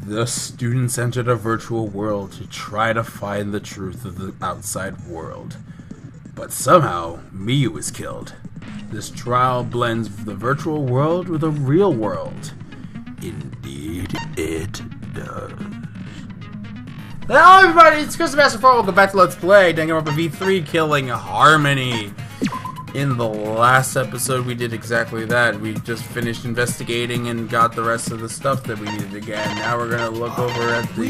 The students entered a virtual world to try to find the truth of the outside world. But somehow, Miyu is killed. This trial blends the virtual world with a real world. Indeed, it does. Hello everybody, it's Chris the Master 4. Welcome back to Let's Play DanganRonpa V3 Killing Harmony. In the last episode we did exactly that. We just finished investigating and got the rest of the stuff that we needed again. Now we're gonna look over at the...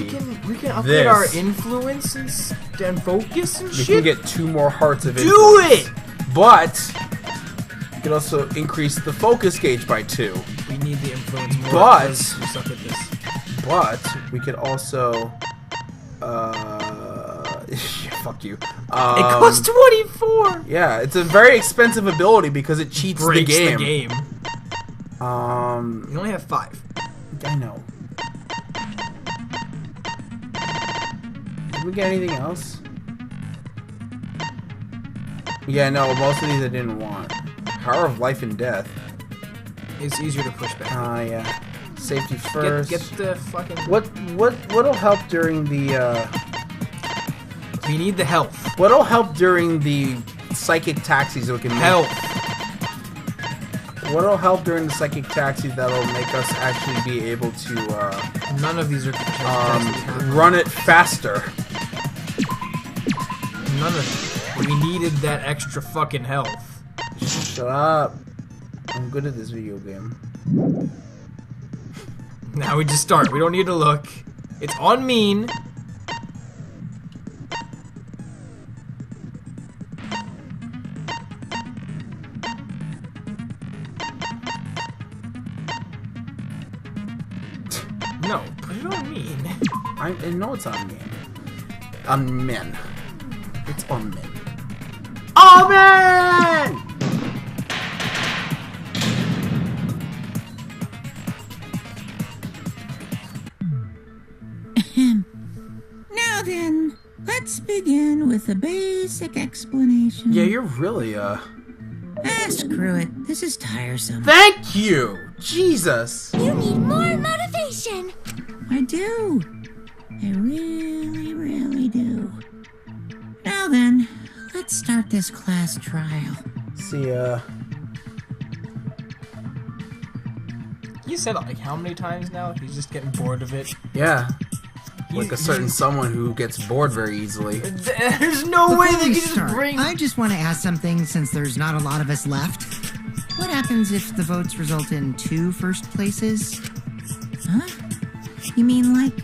We can upgrade our influence and focus and shit? We can get 2 more hearts of influence. Do it! But you can also increase the focus gauge by 2. We need the influence more But because we suck at this. But we could also fuck you. It costs 24. Yeah, it's a very expensive ability because it cheats the game. You only have 5. I know. Did we get anything else? Yeah, no, most of these I didn't want. Power of life and death. It's easier to push back. Yeah. Safety first. Get the fucking... What'll help during the, We need the health. What'll help during the psychic taxis so we can... Health. What'll help during the psychic taxi that'll make us actually be able to, None of these are... run it faster. None of them. We needed that extra fucking health. Shut up. I'm good at this video game. Now we just start. We don't need to look. It's on mean. No, put it on mean. I know it's on mean. On men. It's on men. On men! Now then, let's begin with a basic explanation. Yeah, you're really, screw it. This is tiresome. Thank you! Jesus! You need more motivation! I do. I really, really do. Now then, let's start this class trial. See, You said it like how many times now? He's just getting bored of it. yeah. Like a certain someone who gets bored very easily. There's no way they can just bring... I just want to ask something since there's not a lot of us left. What happens if the votes result in 2 first places? Huh? You mean like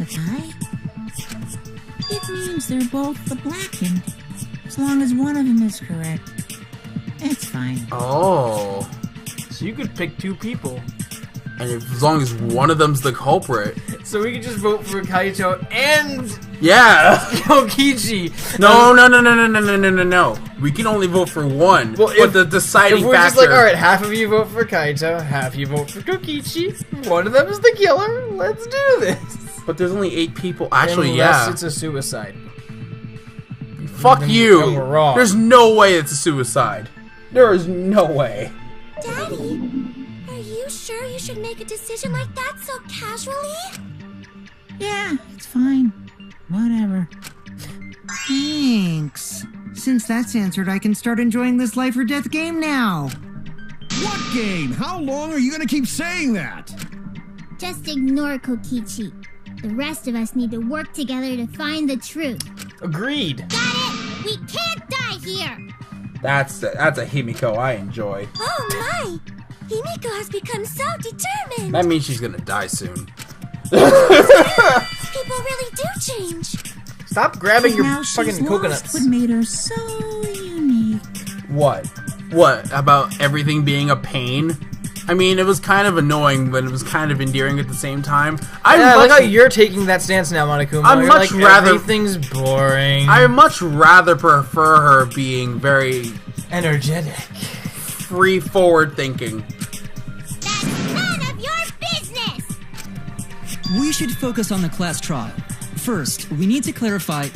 a tie? It means they're both the blackened. As long as one of them is correct. It's fine. Oh. So you could pick 2 people. And as long as one of them's the culprit. So we could just vote for Kaito and... Yeah! Kokichi! No. We can only vote for one. Well, but the deciding if we're factor... just like, alright, half of you vote for Kaito, half you vote for Kokichi, one of them is the killer, let's do this! But there's only 8 people. Actually, Unless yeah. it's a suicide. Fuck you! Then we're wrong. There's no way it's a suicide. There is no way. Daddy, are you sure you should make a decision like that so casually? Yeah, it's fine. Whatever. Thanks. Since that's answered, I can start enjoying this life or death game now. What game? How long are you gonna keep saying that? Just ignore Kokichi. The rest of us need to work together to find the truth. Agreed. Got it? We can't die here! That's a Himiko I enjoy. Oh my! Himiko has become so determined! That means she's gonna die soon. People really do change. Stop grabbing your Now fucking she's coconuts. lost what made her so unique. What? What? About everything being a pain? I mean, it was kind of annoying, but it was kind of endearing at the same time. I like how you're taking that stance now, Monokuma. I'd much rather... Everything's boring. I much rather prefer her being very... energetic. Free-forward thinking. That's none of your business! We should focus on the class trial. First, we need to clarify...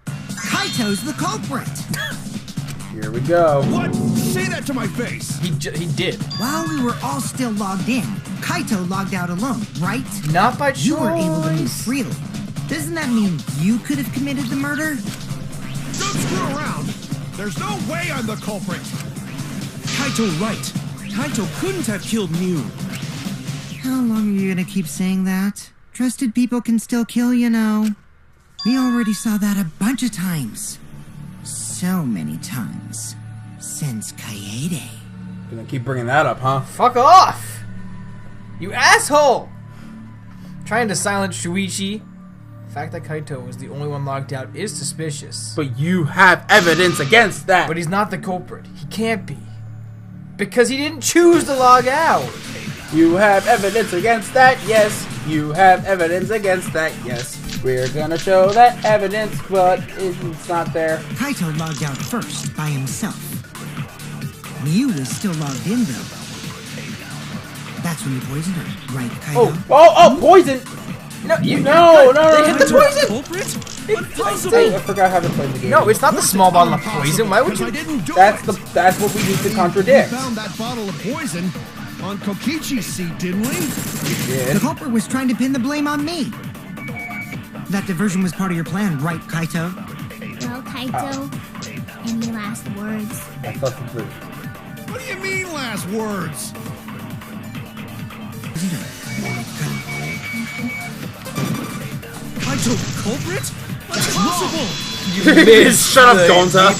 Kaito's the culprit! Here we go. What? Say that to my face! He did. While we were all still logged in, Kaito logged out alone, right? Not by choice. You were able to move freely. Doesn't that mean you could have committed the murder? Don't screw around. There's no way I'm the culprit. Kaito right. Kaito couldn't have killed Mew. How long are you gonna keep saying that? Trusted people can still kill, you know. We already saw that a bunch of times. So many times. Since Kaede. Gonna keep bringing that up, huh? Fuck off! You asshole! Trying to silence Shuichi. The fact that Kaito was the only one logged out is suspicious. But you have evidence against that. But he's not the culprit. He can't be. Because he didn't choose to log out. You have evidence against that, yes. You have evidence against that, yes. We're gonna show that evidence, but it's not there. Kaito logged out first, by himself. Mew was still logged in, though. That's when you poisoned her, right, Kaito? Oh, poison! No, no. They hit the poison! Culprit? I forgot how to play the game. No, it's not the small bottle of poison. Why would you? I didn't do That's it. that's what we need to contradict. We found that bottle of poison on Kokichi's seat, didn't we? The culprit was trying to pin the blame on me. That diversion was part of your plan, right, Kaito? Well, Kaito, any last words? I thought the truth. What do you mean, last words? Kaito culprit? That's impossible. Shut up, Gonta.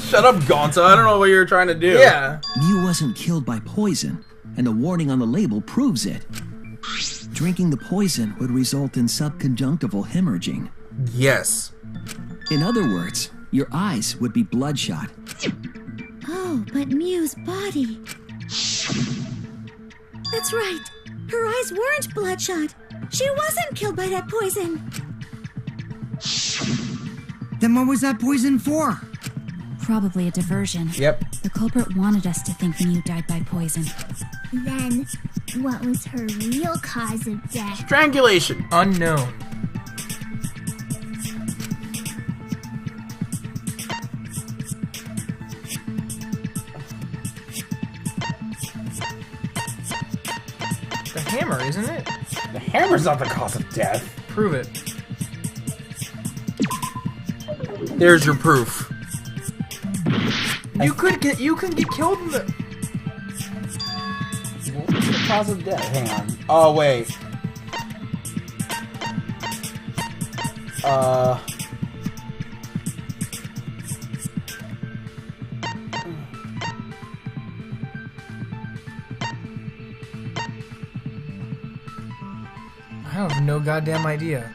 Shut up, Gonta. I don't know what you're trying to do. Yeah. Mew wasn't killed by poison, and the warning on the label proves it. Drinking the poison would result in subconjunctival hemorrhaging. Yes. In other words, your eyes would be bloodshot. Oh, but Mew's body. That's right. Her eyes weren't bloodshot. She wasn't killed by that poison. Then what was that poison for? Probably a diversion. Yep. The culprit wanted us to think Mew died by poison. Then, what was her real cause of death? Strangulation. Unknown. The hammer, isn't it? The hammer's not the cause of death. Prove it. There's your proof. You could get killed in the. What's the cause of death? Hang on. Oh, wait. I have no goddamn idea.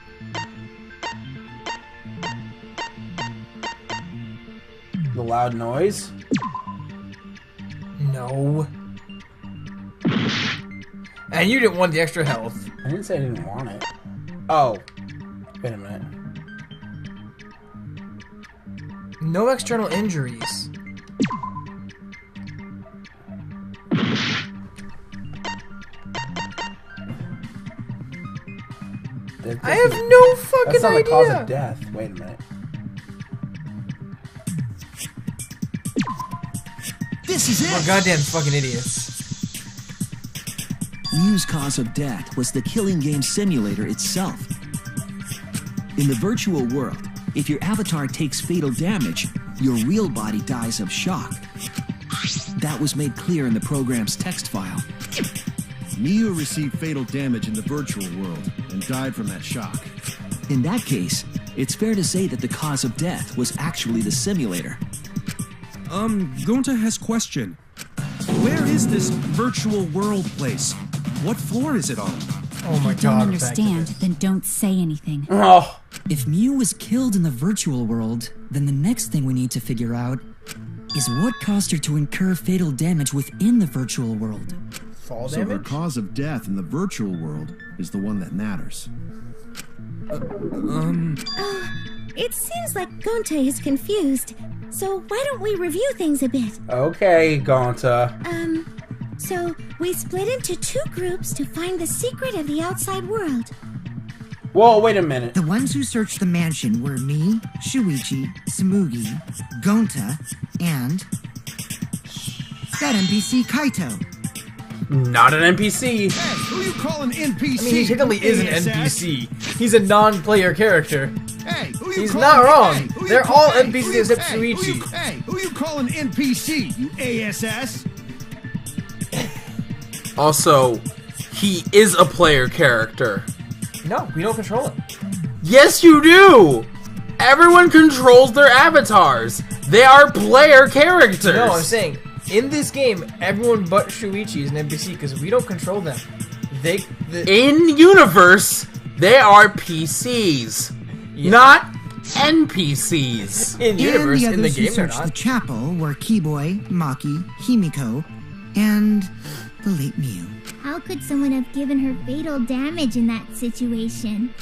The loud noise? No. And you didn't want the extra health. I didn't say I didn't want it. Oh. Wait a minute. No external injuries. I have no fucking That's not idea. the cause of death. Wait a minute. This is We're it. goddamn fucking idiots. Mew's cause of death was the killing game simulator itself. In the virtual world, if your avatar takes fatal damage, your real body dies of shock. That was made clear in the program's text file. Mew received fatal damage in the virtual world and died from that shock. In that case, it's fair to say that the cause of death was actually the simulator. Gonta has question. Where is this virtual world place? What floor is it on? Oh my If you don't god. understand, then don't say anything. Oh. If Mew was killed in the virtual world, then the next thing we need to figure out is what caused her to incur fatal damage within the virtual world. Fall So her damage? cause of death in the virtual world is the one that matters. It seems like Gonta is confused. So why don't we review things a bit? Okay, Gonta. So we split into two groups to find the secret of the outside world. Whoa, wait a minute. The ones who searched the mansion were me, Shuichi, Samugi, Gonta, and that NPC Kaito. Not an NPC. Hey, who you calling NPC? I mean, he technically is an ASS? NPC. He's a non-player character. Hey, who you He's calling- not wrong. Hey, who you They're call- all hey, NPCs who you- except hey, who you- Shuichi. Hey, who you calling NPC? You ASS? Also, he is a player character. No, we don't control him. Yes, you do! Everyone controls their avatars. They are player characters. No, I'm saying, in this game, everyone but Shuichi is an NPC because we don't control them. In universe, they are PCs, not NPCs. In universe, and the in the others who game, they're searched the not. chapel were Keyboy, Maki, Himiko, and the late Miu. How could someone have given her fatal damage in that situation?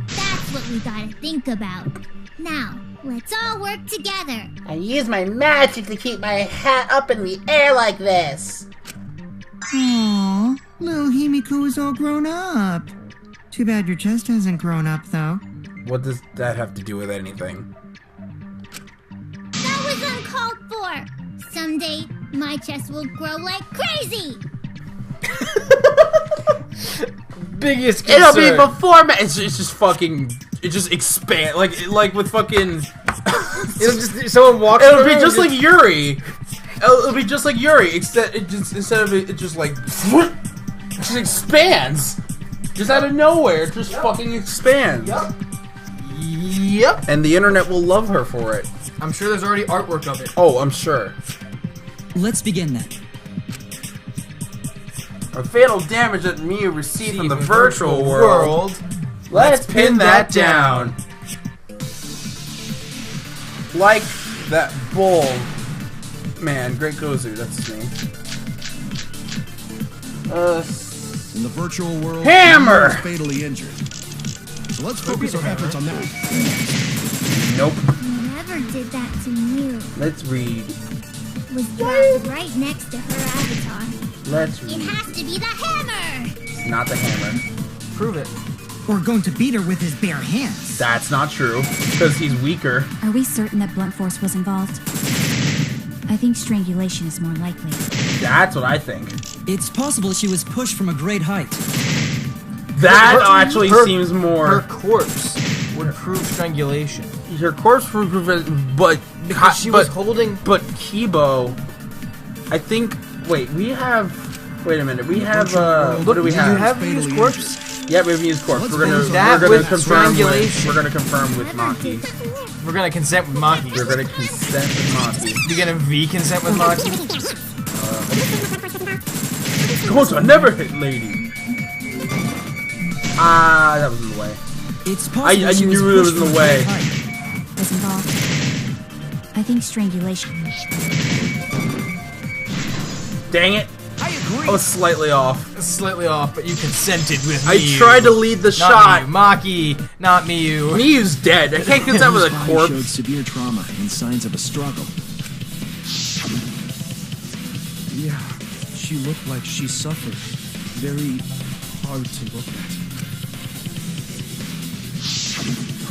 That's what we gotta think about. Now, let's all work together. I use my magic to keep my hat up in the air like this. Aww, little Himiko is all grown up. Too bad your chest hasn't grown up, though. What does that have to do with anything? That was uncalled for. Someday, my chest will grow like crazy. Biggest It'll concern. be before it's just fucking. It just expand like with fucking. It'll just someone walks. It'll through be and just like Yuri. It'll be just like Yuri, except instead of it just like it just expands, just out of nowhere. It just fucking expands. Yep. And the internet will love her for it. I'm sure there's already artwork of it. Oh, I'm sure. Let's begin then. A fatal damage that Miu received from the virtual world. world. Let's pin that down. Like that bull. Man, Great Gozu, that's his name. In the virtual world, Hammer! Miu is fatally injured. So let's focus our efforts on that. Nope. Whoever did that to Mew Let's read. was dropped right next to her avatar. Let's It read. has to be the hammer! Not the hammer. Prove it. Or going to beat her with his bare hands. That's not true, because he's weaker. Are we certain that blunt force was involved? I think strangulation is more likely. That's what I think. It's possible she was pushed from a great height. That actually seems Her more. corpse would prove strangulation. Her corpse would prove it, but Because she was holding. But Kibo, I think. Wait, we have. Wait a minute. We have. What do we Do have? you have Mew's corpse? Yeah, we have Mew's corpse. Let's We're gonna. finish that We're gonna with confirm. strangulation. We're gonna confirm with Whoever did Maki. We're gonna consent with Maki. We're gonna consent with Maki. You're gonna V consent with Maki? Come on, never hit lady. Ah, that was in the way. It's possible I she was knew it was pushed in the from a way. great height. Was involved. I think strangulation. Dang it! I agree. I was slightly off. Slightly off, but you consented with I Mew. tried to lead the Not shot. Mew. Maki, not Mew. Mew's dead. I can't consent with a Spine corpse. showed severe trauma and signs of a struggle. Yeah, she looked like she suffered. Very hard to look at.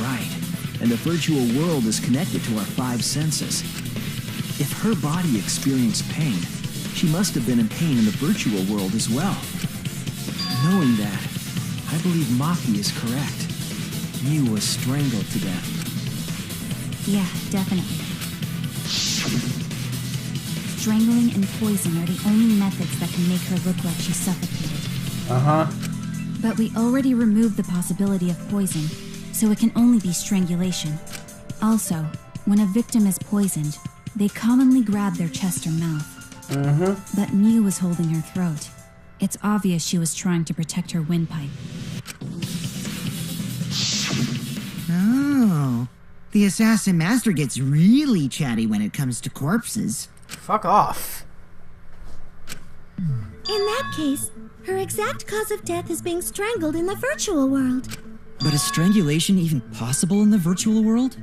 Right. And the virtual world is connected to our five senses. If her body experienced pain, she must have been in pain in the virtual world as well. Knowing that, I believe Maki is correct. Mew was strangled to death. Yeah, definitely. Strangling and poison are the only methods that can make her look like she suffocated. Uh-huh. But we already removed the possibility of poison, so it can only be strangulation. Also, when a victim is poisoned, they commonly grab their chest or mouth. But Mew was holding her throat. It's obvious she was trying to protect her windpipe. Oh, the assassin master gets really chatty when it comes to corpses. Fuck off. In that case, her exact cause of death is being strangled in the virtual world. But is strangulation even possible in the virtual world?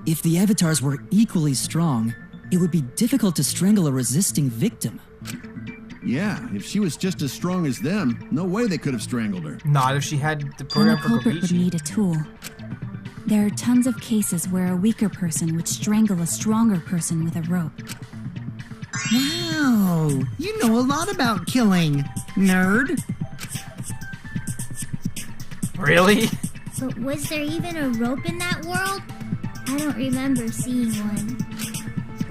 If the avatars were equally strong, it would be difficult to strangle a resisting victim. Yeah, if she was just as strong as them, no way they could have strangled her. Not if she had the And program the for culprit would Kokichi. need a tool. There are tons of cases where a weaker person would strangle a stronger person with a rope. Wow, you know a lot about killing, nerd. Really? But was there even a rope in that world? I don't remember seeing one.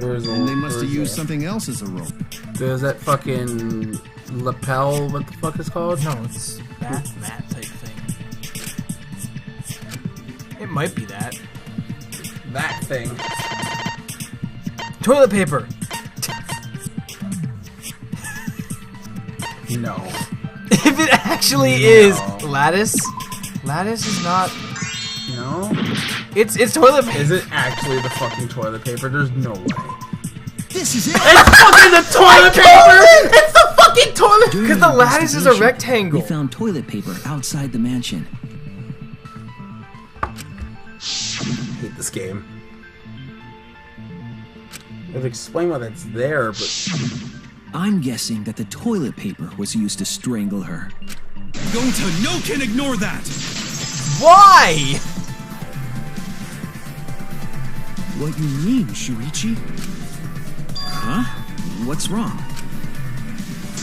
And they must have used something else as a rope. There's that fucking lapel, what the fuck is called? No, it's bath mat type thing. It might be that. That thing. Toilet paper! No. If it actually is lattice is not. No? It's toilet paper. Is it actually the fucking toilet paper? There's no way. This is it! It's fucking the toilet paper! It's the fucking toilet Because the lattice is a rectangle. We found toilet paper outside the mansion. I hate this game. I've explained why that's there, but I'm guessing that the toilet paper was used to strangle her. Gonta, no can ignore that! Why? What you mean, Shuichi? Huh? What's wrong?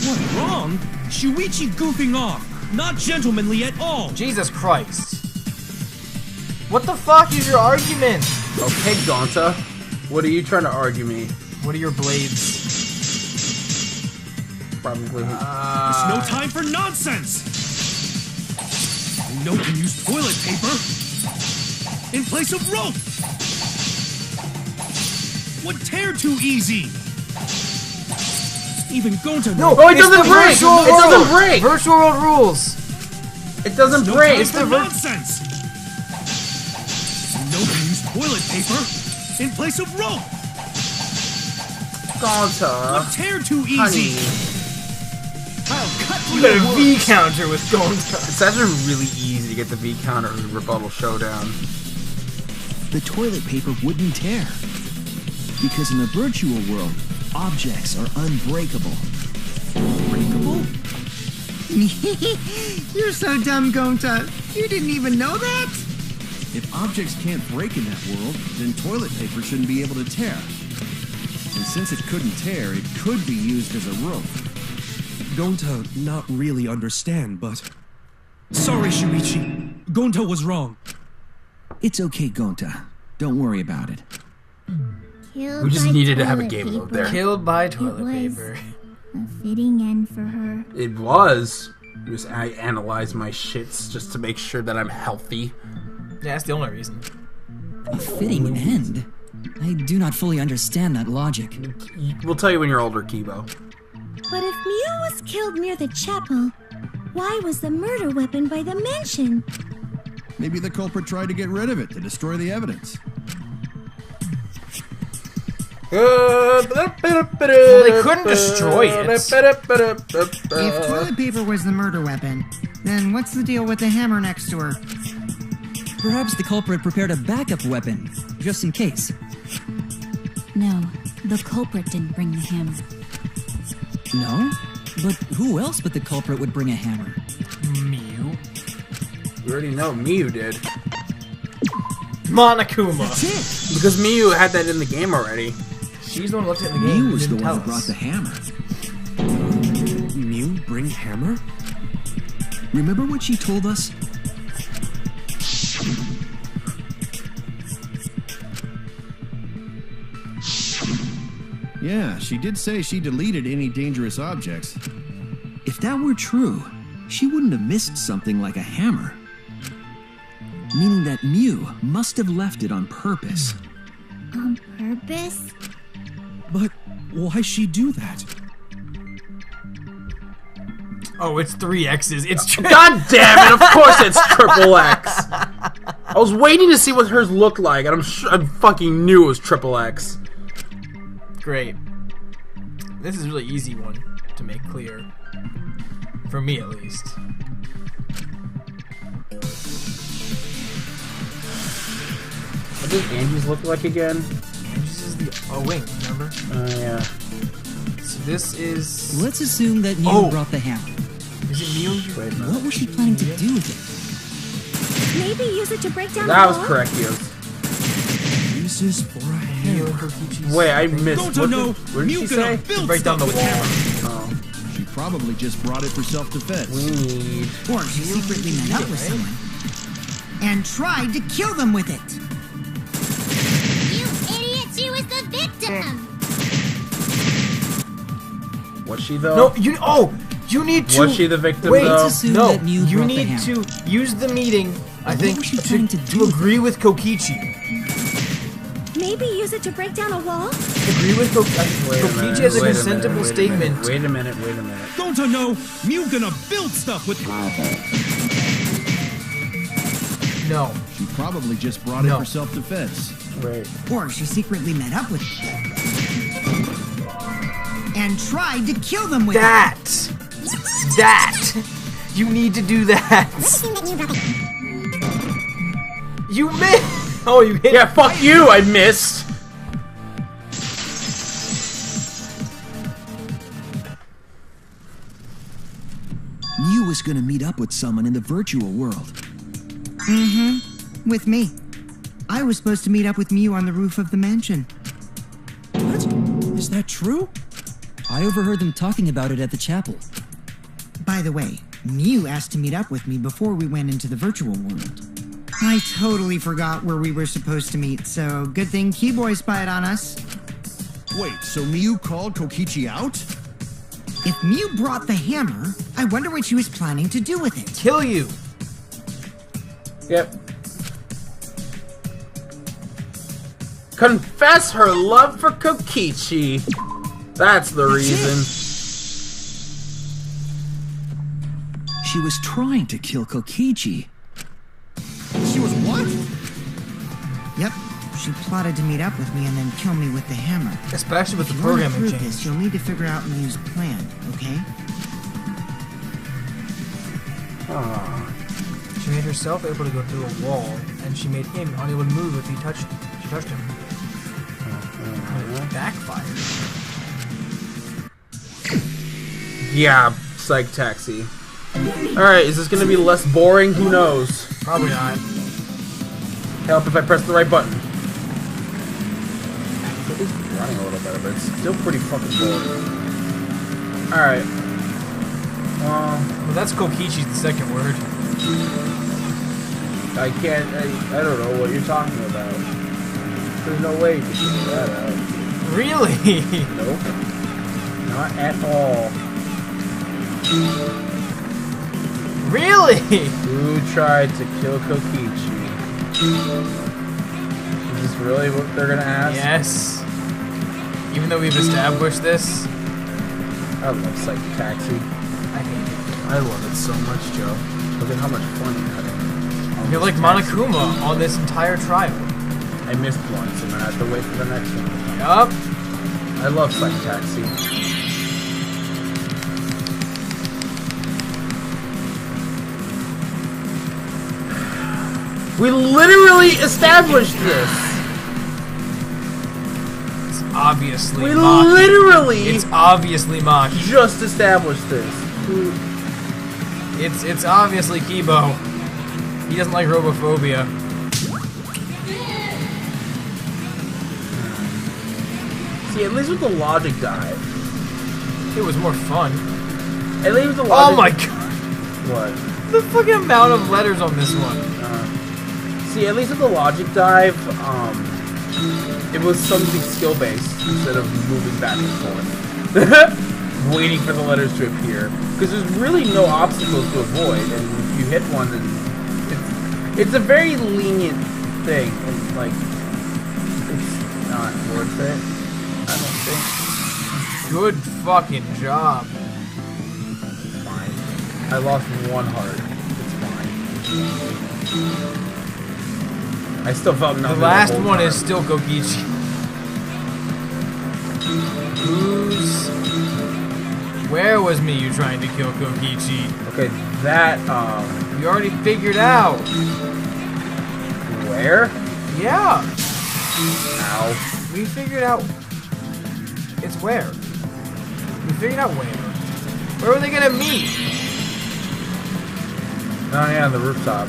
What, wrong? Shuichi goofing off! Not gentlemanly at all! Jesus Christ. What the fuck is your argument? okay, Gonta. What are you trying to argue me? What are your blades? Probably. There's no time for nonsense! No can use toilet paper in place of rope! Would tear too easy! Even Gonta No, Oh, it it's doesn't the break! virtual It doesn't world. break! Virtual world rules! It doesn't no break! time It's for the nonsense! No can use toilet paper in place of rope! Gonta. Would tear too easy! Honey. I'll cut You through got a your V words. counter with Gonta. It's actually really easy to get the V counter in Rebuttal Showdown. The toilet paper wouldn't tear. Because in the virtual world, objects are unbreakable. Unbreakable? You're so dumb, Gonta. You didn't even know that? If objects can't break in that world, then toilet paper shouldn't be able to tear. And since it couldn't tear, it could be used as a rope. Gonta not really understand, but... Sorry, Shuichi. Gonta was wrong. It's okay, Gonta. Don't worry about it. Killed We just by needed to have a toilet game mode paper. there. Killed by toilet was- paper. A fitting end for her. It was. I analyzed my shits just to make sure that I'm healthy. Yeah, that's the only reason. A fitting end? I do not fully understand that logic. We'll tell you when you're older, Kibo. But if Mew was killed near the chapel, why was the murder weapon by the mansion? Maybe the culprit tried to get rid of it to destroy the evidence. Well, they couldn't destroy it. If toilet paper was the murder weapon, then what's the deal with the hammer next to her? Perhaps the culprit prepared a backup weapon, just in case. No, the culprit didn't bring the hammer. No? But who else but the culprit would bring a hammer? Mew. We already know Miyu did. Monokuma. That's it! Because Miyu had that in the game already. She's the one who looked at the game. Mew was the didn't one tell who brought us. the hammer. Mew bring hammer? Remember what she told us? Yeah, she did say she deleted any dangerous objects. If that were true, she wouldn't have missed something like a hammer. Meaning that Mew must have left it on purpose. On purpose? But why she do that? Oh, it's 3 X's. It's true. God damn it! Of course it's triple X. I was waiting to see what hers looked like, and I fucking knew it was triple X. Great. This is a really easy one to make clear. For me, at least. What does Angie's look like again? Angie's is the wing, remember? Yeah. So this is... Let's assume that Mew Oh. brought the hammer. Is it Mew? Wait a minute. What was she planning to do with it? Maybe use it to break down That the was wall? correct, Yos. Uses for a hammer. Miu and Kokichi's Wait, I thing? missed. Don't know. What did she Mew gonna say? build Break down the stuff with wall. hammer. Oh, She probably just brought it for self-defense. we need. Or she secretly met up with someone and tried to kill them with it. You idiot, she was the victim! Was she though? No, you need to. Was she the victim Wait, though? assume no, that Mew you brought the need hammer. to use the meeting. I What think was she trying to do with agree with Kokichi. Maybe use it to break down a wall? Agree with Kokichi. Wait a Kokichi minute, has a wait consentable statement. Wait a minute. Don't know. Mew gonna build stuff with. No. She probably just brought it No. for self-defense. Wait. Or she secretly met up with and tried to kill them with That. You need to do that. You missed. Oh, you hit. Yeah, fuck you. I missed. Mew was gonna meet up with someone in the virtual world. with me. I was supposed to meet up with Mew on the roof of the mansion. What? Is that true? I overheard them talking about it at the chapel. By the way, Mew asked to meet up with me before we went into the virtual world. I totally forgot where we were supposed to meet, so good thing Keyboy spied on us. Wait, so Mew called Kokichi out? If Mew brought the hammer, I wonder what she was planning to do with it. Kill you. Yep. Confess her love for Kokichi. That's the reason. She was trying to kill Kokichi. She was what? Yep, she plotted to meet up with me and then kill me with the hammer. Especially with If the you wanna programming prove change. this, you'll need to figure out Mew's plan, okay? She made herself able to go through a wall, and she made him unable to move if she touched him. It backfired. Yeah, Psych Taxi. Alright, is this gonna be less boring? Who knows? Probably not. Help if I press the right button. It's running a little better, but it's still pretty fucking boring. Alright. Well, that's Kokichi's the second word. I can't, I don't know what you're talking about. There's no way you can figure that out. Really? Nope. Not at all. Really? Who tried to kill Kokichi? Is this really what they're gonna ask? Yes. Even though we've established this. I love Psych Taxi. I hate it. I love it so much, Joe. Look at how much fun you had. You're like Monokuma on this entire trial. I missed one, so I'm gonna have to wait for the next one. Yup. I love Psych Taxi. We literally established this! It's obviously We Maki. literally It's obviously Maki. just established this. It's obviously Kibo. He doesn't like robophobia. See, at least with the logic dive. It was more fun. At least with the logic. Oh my god. What? The fucking amount of letters on this one. See, at least with the logic dive, it was something skill-based instead of moving back and forth. Waiting for the letters to appear. Because there's really no obstacles to avoid, and if you hit one, then it's a very lenient thing, and like, it's not worth it, I don't think. Good fucking job. Fine. I lost one heart. It's fine. I still felt The nothing. last whole one time. is still Kokichi. Where was Miyu trying to kill Kokichi? Okay, that, You already figured out. where? Yeah. Ow. We figured out. It's where. We figured out where. Where were they gonna meet? Oh yeah, on the rooftop.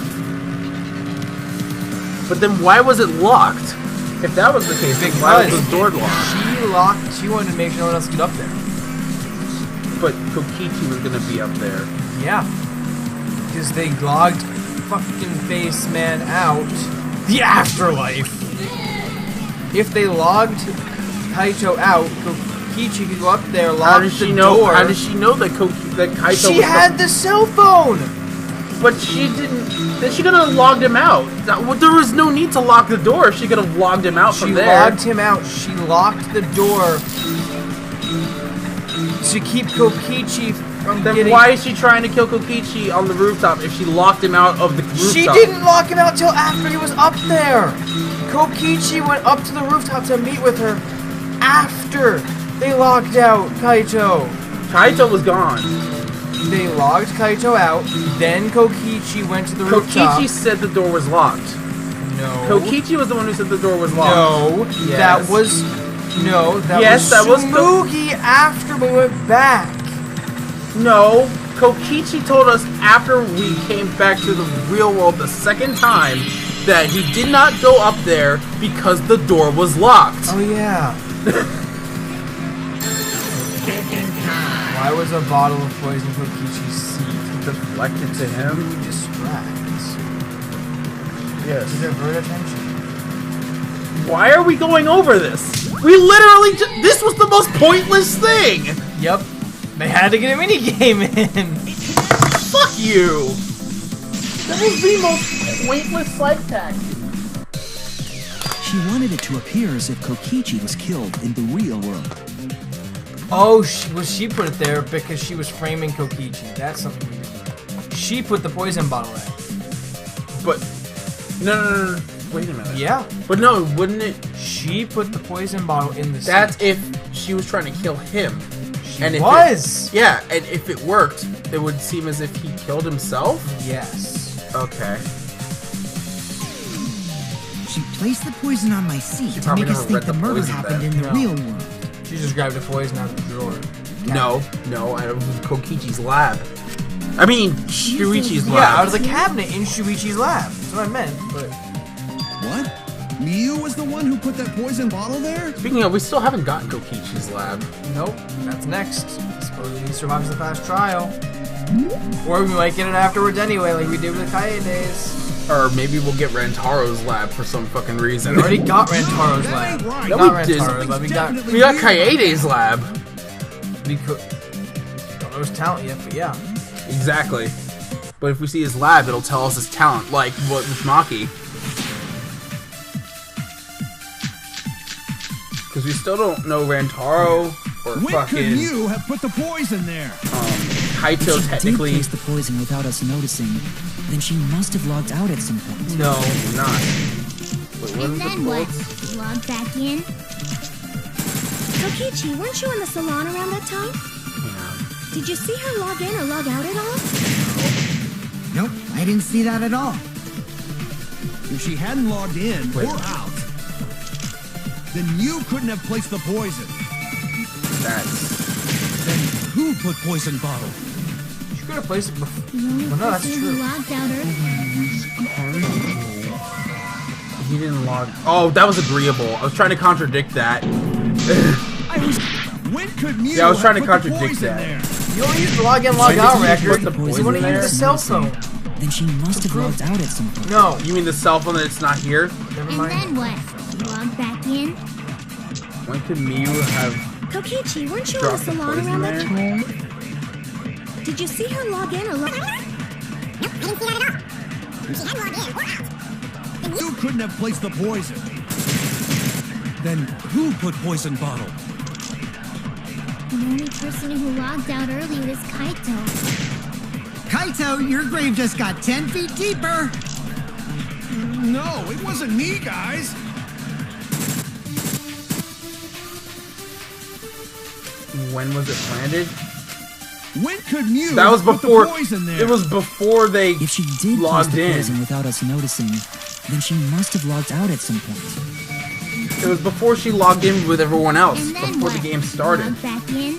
But then why was it locked? If that was the case, then why was the door locked? She wanted to make sure no one else could get up there. But Kokichi was gonna be up there. Yeah. Because they logged fucking Face Man out. The afterlife. If they logged Kaito out, Kokichi could go up there, lock the door. How did she know that Kaito She had the cell phone! But she didn't... Then she could have logged him out. There was no need to lock the door. She could have logged him out from there. She logged him out. She locked the door to keep Kokichi from Then why is she trying to kill Kokichi on the rooftop if she locked him out of the rooftop? She didn't lock him out till after he was up there. Kokichi went up to the rooftop to meet with her after they locked out Kaito. Kaito was gone. They logged Kaito out, then Kokichi went to the rooftop. Kokichi said the door was locked. No. Kokichi was the one who said the door was locked. No. Yes. That was Tsumugi after we went back. No. Kokichi told us after we came back to the real world the second time that he did not go up there because the door was locked. Oh yeah. Why was a bottle of poison Kokichi's seat deflected to him? Distracts. Yes. To divert attention. Why are we going over this? We literally this was the most pointless thing! Yep. They had to get a minigame in. Fuck you! That was the most pointless life tactic. She wanted it to appear as if Kokichi was killed in the real world. Oh, she put it there because she was framing Kokichi. That's something weird. She put the poison bottle there. But no. Wait a minute. Yeah. But no, wouldn't it? She put the poison bottle in the That's seat. if she was trying to kill him. She was. Yeah, and if it worked, it would seem as if he killed himself. Yes. Okay. She placed the poison on my seat to probably make us never think read the the murder poison happened then. in the No. real world. She just grabbed the poison out of the drawer. No, out of Kokichi's lab. I mean, Shuichi's lab. Yeah, out of the cabinet in Shuichi's lab. That's what I meant, but... What? Miyu was the one who put that poison bottle there? Speaking of, we still haven't gotten Kokichi's lab. Nope, that's next. Supposedly he survives the fast trial. Or we might get it afterwards anyway, like we did with Kaede's. Or maybe we'll get Rantaro's lab for some fucking reason. We already got Rantaro's lab. Right. We No, got we didn't. Rantaro's lab. We got Kaede's lab. We could... Don't know his talent yet, but yeah. Exactly. But if we see his lab, it'll tell us his talent, like what with Maki. Because we still don't know Rantaro or When fucking could you have put the poison there? Kaito If she technically. did place the poison without us noticing, then she must have logged out at some point. No. Not. Wait, what And is then the what? Log back in? Kokichi, weren't you in the salon around that time? Yeah. Did you see her log in or log out at all? Nope, I didn't see that at all. If she hadn't logged in or out, then you couldn't have placed the poison. Then who put poison bottle? She could have placed it before. The only Well, no, that's person true. who logged out early. He didn't log. Oh, that was agreeable. I was trying to contradict that. When could Miyu Yeah, I was trying to have put the contradict poison that. there? You only use the log in, log When did out you record. put the You want to poison use the cell phone. Then she must have logged out at some point. No. You mean the cell phone that's not here? Never And mind. then what? Log back in? When could Miyu have Kokichi, weren't you in the dropped the salon poison around that there? time? Did you see her log in or log out? Nope, I didn't see that at all. She had logged in or out. You couldn't have placed the poison. Then who put poison bottle? The only person who logged out early was Kaito. Kaito, your grave just got 10 feet deeper. No, it wasn't me, guys. When was it planted? When could Miyu That was have put before. the poison there? It was before they If she did place logged the in. poison without us noticing, then she must have logged out at some point. It was before she logged in with everyone else. And then Before what? the game started. Log back in?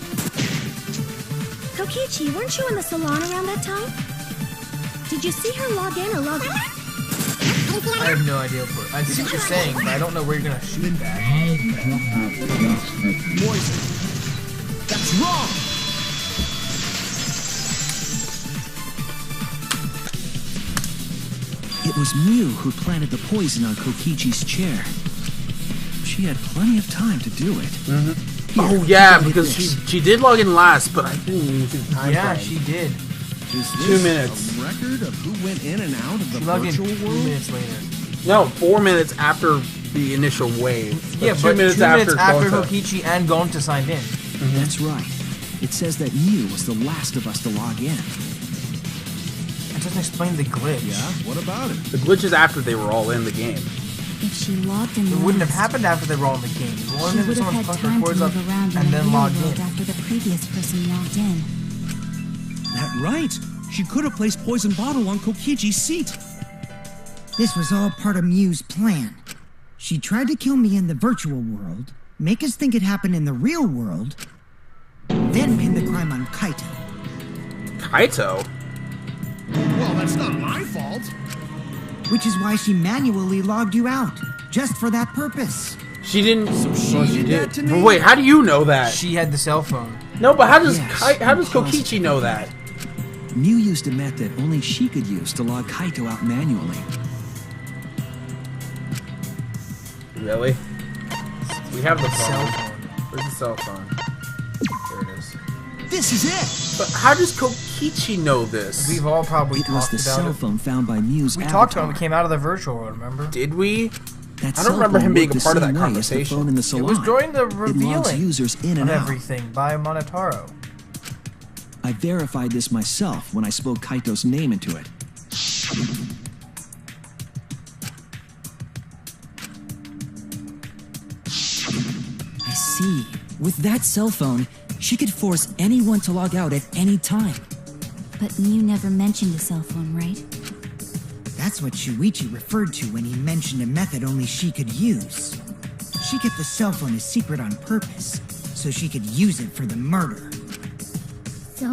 Kokichi, weren't you in the salon around that time? Did you see her log in or log out? I have no idea. I see what you're saying, but I don't know where you're gonna shoot that. Poison. That's wrong! It was Mew who planted the poison on Kokichi's chair. She had plenty of time to do it. Oh yeah, because she did log in last, but I didn't even see the time. Yeah, frame. she did. Is 2 this minutes. a record of who went in and out of the She logged in virtual 2 world? minutes later. No, 4 minutes after the initial wave. Yeah, Two but minutes 2 minutes after Gonta. Kokichi and Gonta signed in. That's right. It says that Mew was the last of us to log in. It doesn't explain the glitch. Yeah, what about it? The glitch is after they were all in the game. If she logged in It wouldn't have last, happened after they were all in the game. It she wouldn't would have someone had fucked time to records up move around in and the then real logged world in. after the previous person logged in. That right. She could have placed poison bottle on Kokichi's seat. This was all part of Mew's plan. She tried to kill me in the virtual world, make us think it happened in the real world, then pin the crime on Kaito. Kaito? Well, that's not my fault. Which is why she manually logged you out, just for that purpose. She didn't. So she did that to me? Well, wait, how do you know that? She had the cell phone. No, but how does Yes, how does because- Kokichi know that? Mew used a method only she could use to log Kaito out manually. Really? We have the Cell phone. phone. Where's the cell phone? There it is. This is it! But how does Kokichi know this? We've all probably It was talked the about cell it. phone found by Mew's We avatar. talked about it when we came out of the virtual world, remember? Did we? That I don't cell remember phone him being worked a the part of same that way as the conversation. phone in the It salon. was during the It logs revealing users in and of out. everything by Monotaro. I verified this myself when I spoke Kaito's name into it. I see. With that cell phone, she could force anyone to log out at any time. But Mew never mentioned a cell phone, right? That's what Shuichi referred to when he mentioned a method only she could use. She kept the cell phone a secret on purpose, so she could use it for the murder. So,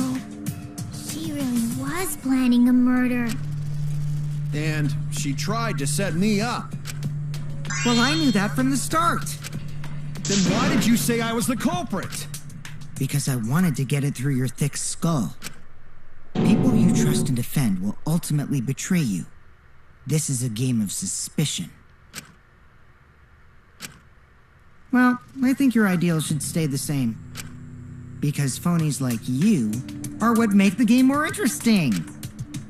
she really was planning a murder. And she tried to set me up. Well, I knew that from the start. Then why did you say I was the culprit? Because I wanted to get it through your thick skull. People you trust and defend will ultimately betray you. This is a game of suspicion. Well, I think your ideals should stay the same. Because phonies like you are what make the game more interesting.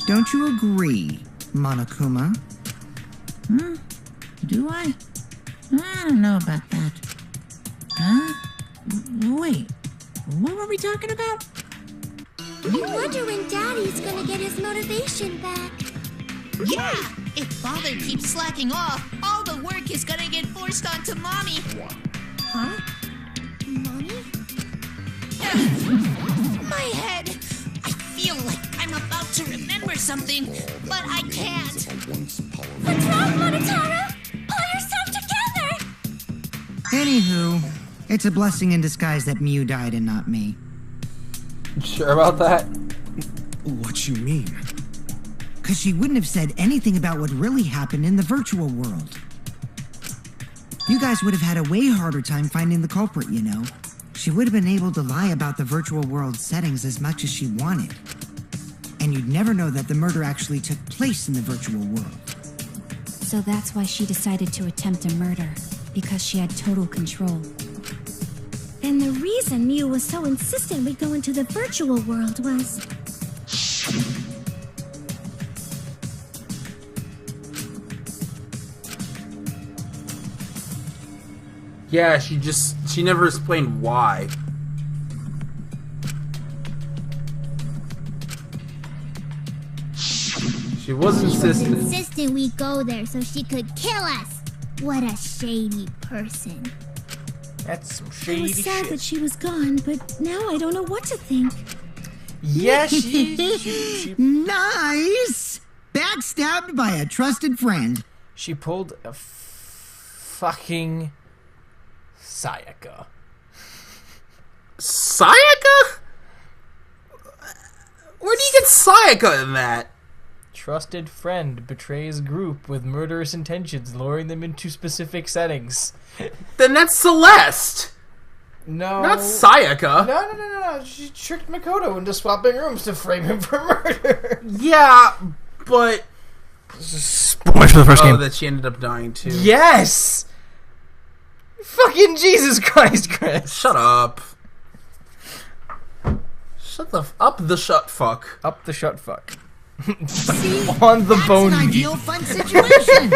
Don't you agree, Monokuma? Do I? I don't know about that. Huh? Wait, what were we talking about? I wonder when Daddy's gonna get his motivation back. Yeah! If Father keeps slacking off, all the work is gonna get forced onto Mommy. Huh? Mommy? My head! I feel like I'm about to remember something, but I can't. What's wrong, Monotaro? Pull yourself together! Anywho, it's a blessing in disguise that Mew died and not me. Sure about that? What you mean? Because she wouldn't have said anything about what really happened in the virtual world. You guys would have had a way harder time finding the culprit, you know. She would have been able to lie about the virtual world settings as much as she wanted. And you'd never know that the murder actually took place in the virtual world. So that's why she decided to attempt a murder, because she had total control. And the reason Mew was so insistent we go into the virtual world was... Yeah, she never explained why. She was She was insistent. insistent we go there so she could kill us. What a shady person. That's some I shady was sad shit. that she was gone, but now I don't know what to think. Yeah, she Nice! Backstabbed by a trusted friend. She pulled a fucking Sayaka. Sayaka? Where do you get Sayaka in that? trusted friend betrays group with murderous intentions, luring them into specific settings. Then that's Celeste! No. Not Sayaka. No. She tricked Makoto into swapping rooms to frame him for murder. Yeah, but... Spoiler for the first game. Oh, that she ended up dying too. Yes! Fucking Jesus Christ, Chris. Shut up. Shut the up the shut fuck. Up the shut fuck. See? On the That's bone an meat. ideal fun situation.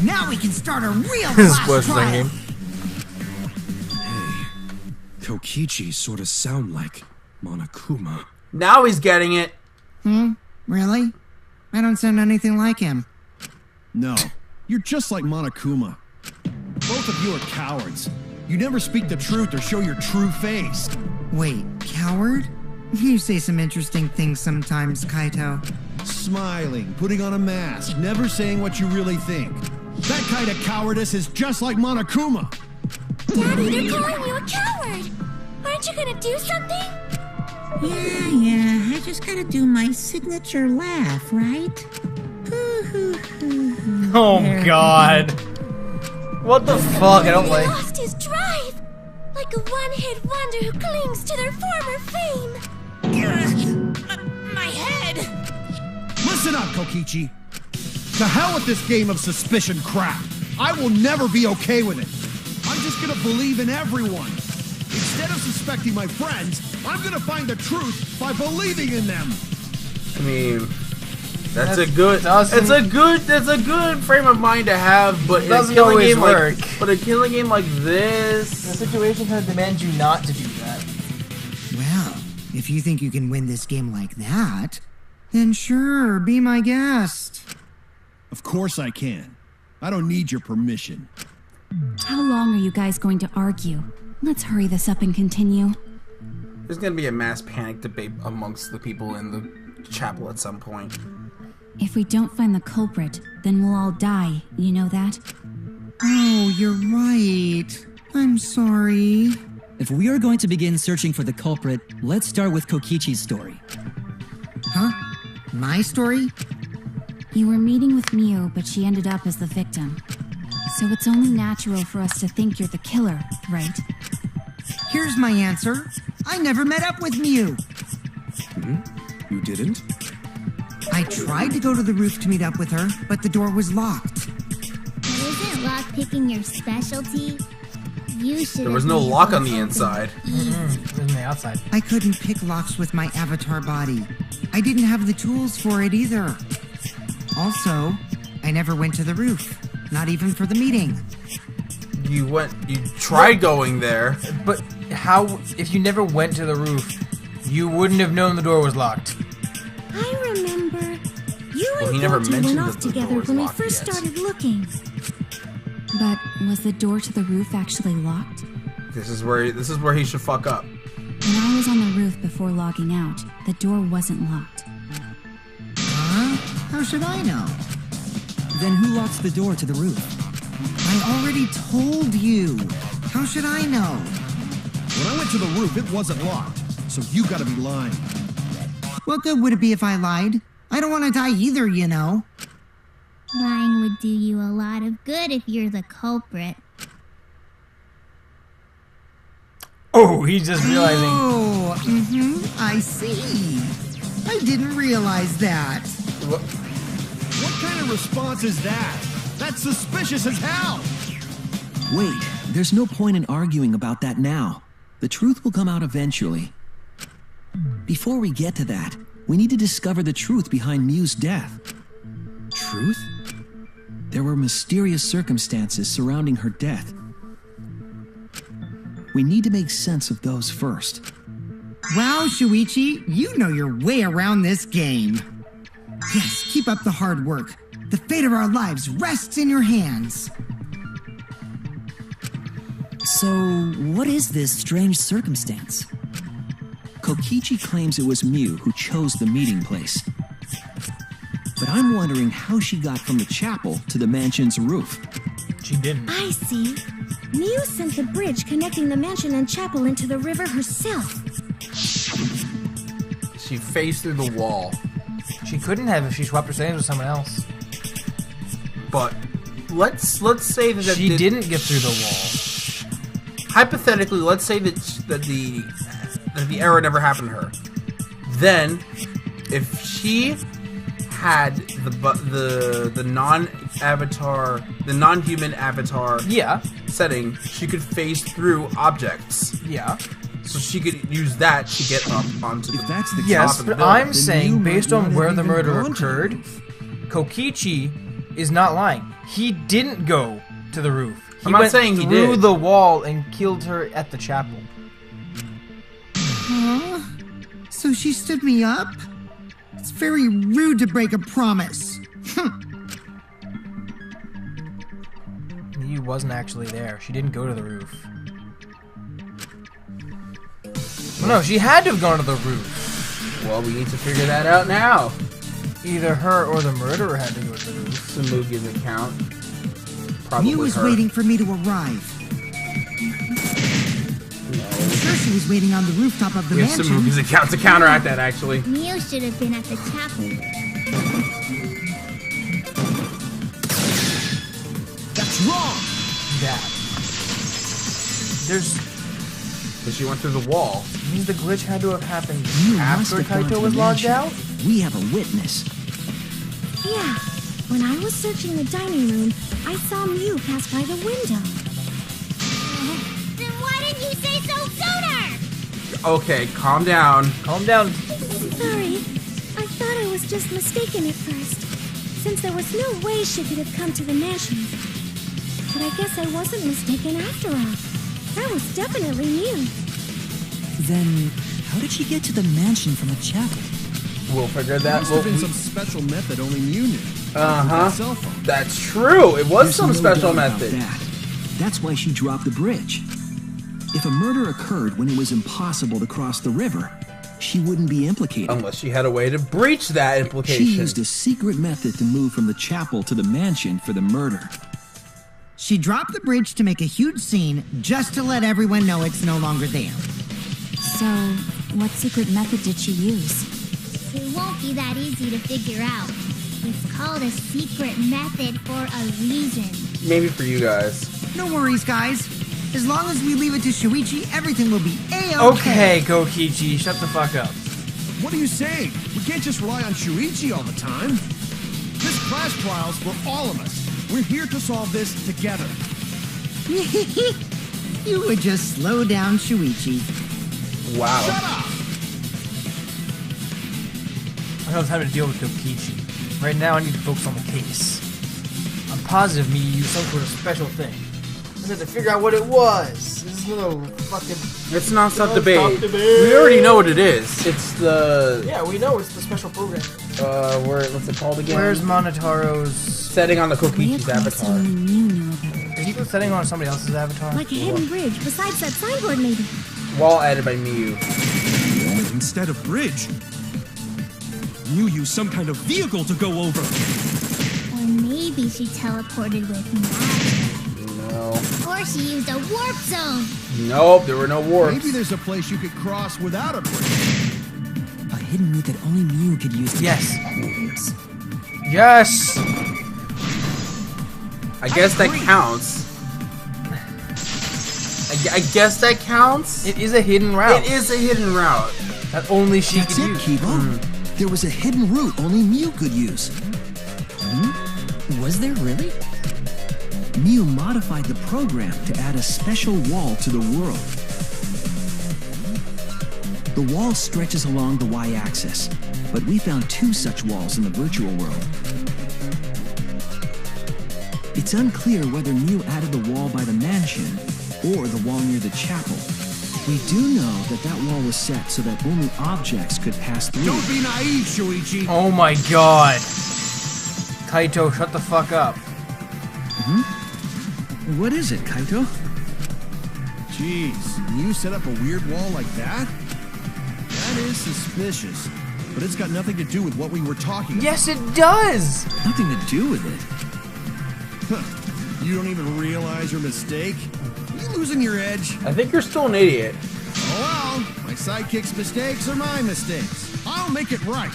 Now we can start a real class trial. Kokichi sort of sound like Monokuma. Now he's getting it. Really? I don't sound anything like him. No, you're just like Monokuma. Both of you are cowards. You never speak the truth or show your true face. Wait, coward? You say some interesting things sometimes, Kaito. Smiling, putting on a mask, never saying what you really think. That kind of cowardice is just like Monokuma. Daddy, they're calling you a coward! Aren't you gonna do something? Yeah, I just gotta do my signature laugh, right? Oh God. What the fuck? I don't He like... lost his drive! Like a one-hit wonder who clings to their former fame! My head! Listen up, Kokichi. To hell with this game of suspicion crap. I will never be okay with it. I'm just gonna believe in everyone. Instead of suspecting my friends, I'm gonna find the truth by believing in them. I mean, that's a good frame of mind to have, but in a doesn't killing always game work. but a killing game like this, The situation kind of demands you not to do that. Well, if you think you can win this game like that, then sure, be my guest. Of course I can. I don't need your permission. How long are you guys going to argue? Let's hurry this up and continue. there's gonna be a mass panic debate amongst the people in the chapel at some point. If we don't find the culprit, then we'll all die, you know that? Oh, you're right. I'm sorry. If we are going to begin searching for the culprit, let's start with Kokichi's story. Huh? My story? You were meeting with Miu, but she ended up as the victim. So it's only natural for us to think you're the killer, right? Here's my answer. I never met up with Miu. You didn't? I tried to go to the roof to meet up with her, but the door was locked. But isn't lockpicking your specialty? You should. There was no lock on the inside. On the outside. I couldn't pick locks with my avatar body. I didn't have the tools for it either. Also, I never went to the roof. Not even for the meeting. You tried going there. But how, if you never went to the roof, you wouldn't have known the door was locked. I remember. You Well, he and never Goldie mentioned went off that the together door was when we locked first yet. started looking. But was the door to the roof actually locked? This is where he should fuck up. When I was on the roof before logging out, the door wasn't locked. Huh? How should I know? Then who locks the door to the roof? I already told you. How should I know? When I went to the roof, it wasn't locked. So you gotta be lying. What good would it be if I lied? I don't want to die either, you know. Lying would do you a lot of good if you're the culprit. Oh, he's just realizing. Oh, I see. I didn't realize that. What? What kind of response is that? That's suspicious as hell! Wait, there's no point in arguing about that now. The truth will come out eventually. Before we get to that, we need to discover the truth behind Miu's death. Truth? There were mysterious circumstances surrounding her death. We need to make sense of those first. Wow, Shuichi, you know your way around this game. Yes, keep up the hard work. The fate of our lives rests in your hands. So, what is this strange circumstance? Kokichi claims it was Miu who chose the meeting place. But I'm wondering how she got from the chapel to the mansion's roof. She didn't. I see. Miu sent the bridge connecting the mansion and chapel into the river herself. She faced through the wall. She She couldn't have if she swapped her settings with someone else. But let's say that she didn't get through the wall. Hypothetically, let's say that the error never happened to her. Then, if she had the non-human avatar setting, she could phase through objects. Yeah. So she could use that to get up onto the top of the Yes, but building. I'm saying, based on where the murder occurred, Kokichi is not lying. He didn't go to the roof. He I'm not went saying he through did. the wall and killed her at the chapel. Huh? So she stood me up? It's very rude to break a promise. He wasn't actually there. She didn't go to the roof. Well, no, she had to have gone to the roof. Well, we need to figure that out now. Either her or the murderer had to go to the roof. Samugi's account. Probably Mew was her. waiting for me to arrive. I'm sure she was waiting on the rooftop of the We have mansion. Samugi's account to counteract that, actually. Mew should have been at the chapel. That's wrong! That. But she went through the wall. Means the glitch had to have happened You after must have gone Kaito to was the logged mansion. out? We have a witness. Yeah. When I was searching the dining room, I saw Mew pass by the window. Then why didn't you say so sooner? Okay, calm down. Calm down. Sorry. I thought I was just mistaken at first, since there was no way she could have come to the mansion. But I guess I wasn't mistaken after all. That was definitely Mew. Then, how did she get to the mansion from the chapel? We'll figure There that. must have been some special method only Mew knew. Uh-huh. With that cell phone. That's true. It was There's some no special doubt about method. that. That's why she dropped the bridge. If a murder occurred when it was impossible to cross the river, she wouldn't be implicated. Unless she had a way to breach that implication. She used a secret method to move from the chapel to the mansion for the murder. She dropped the bridge to make a huge scene just to let everyone know it's no longer there. So, what secret method did she use? It won't be that easy to figure out. It's called a secret method for a reason. Maybe for you guys. No worries, guys. As long as we leave it to Shuichi, everything will be A-okay. Okay, Kokichi, shut the fuck up. What are you saying? We can't just rely on Shuichi all the time. This class trial's for all of us. We're here to solve this together. You would just slow down Shuichi. Wow. Shut up! I don't have time to deal with Kokichi. Right now, I need to focus on the case. I'm positive me used some sort of special thing. I just had to figure out what it was. This is no fucking... It's non-stop debate. Non-stop debate. We already know what it is. It's the... Yeah, we know it's the special program. What's it called again? Where's Monotaro's... Setting on the Kokichi's avatar. Only Mew knew about it. Is he put setting on somebody else's avatar? Like a hidden bridge besides that signboard, maybe. Wall added by Miyu. Instead of bridge, Mew used some kind of vehicle to go over. Or maybe she teleported with magic. No. Or she used a warp zone. Nope, there were no warps. Maybe there's a place you could cross without a bridge. A hidden route that only Mew could use to Yes. Yes! I guess that counts. I guess that counts. It is a hidden route. It is a hidden route. That only she That's could it, use. Kibo. There was a hidden route only Mew could use. Was there really? Mew modified the program to add a special wall to the world. The wall stretches along the y-axis, but we found two such walls in the virtual world. It's unclear whether Mew added the wall by the mansion or the wall near the chapel. We do know that that wall was set so that only objects could pass through. Don't be naive, Shuichi. Oh my god. Kaito, shut the fuck up. What is it, Kaito? Jeez, you set up a weird wall like that? That is suspicious. But it's got nothing to do with what we were talking about. Yes, it does! Nothing to do with it. You don't even realize your mistake? You losing your edge? I think you're still an idiot. Oh well, my sidekick's mistakes are my mistakes. I'll make it right.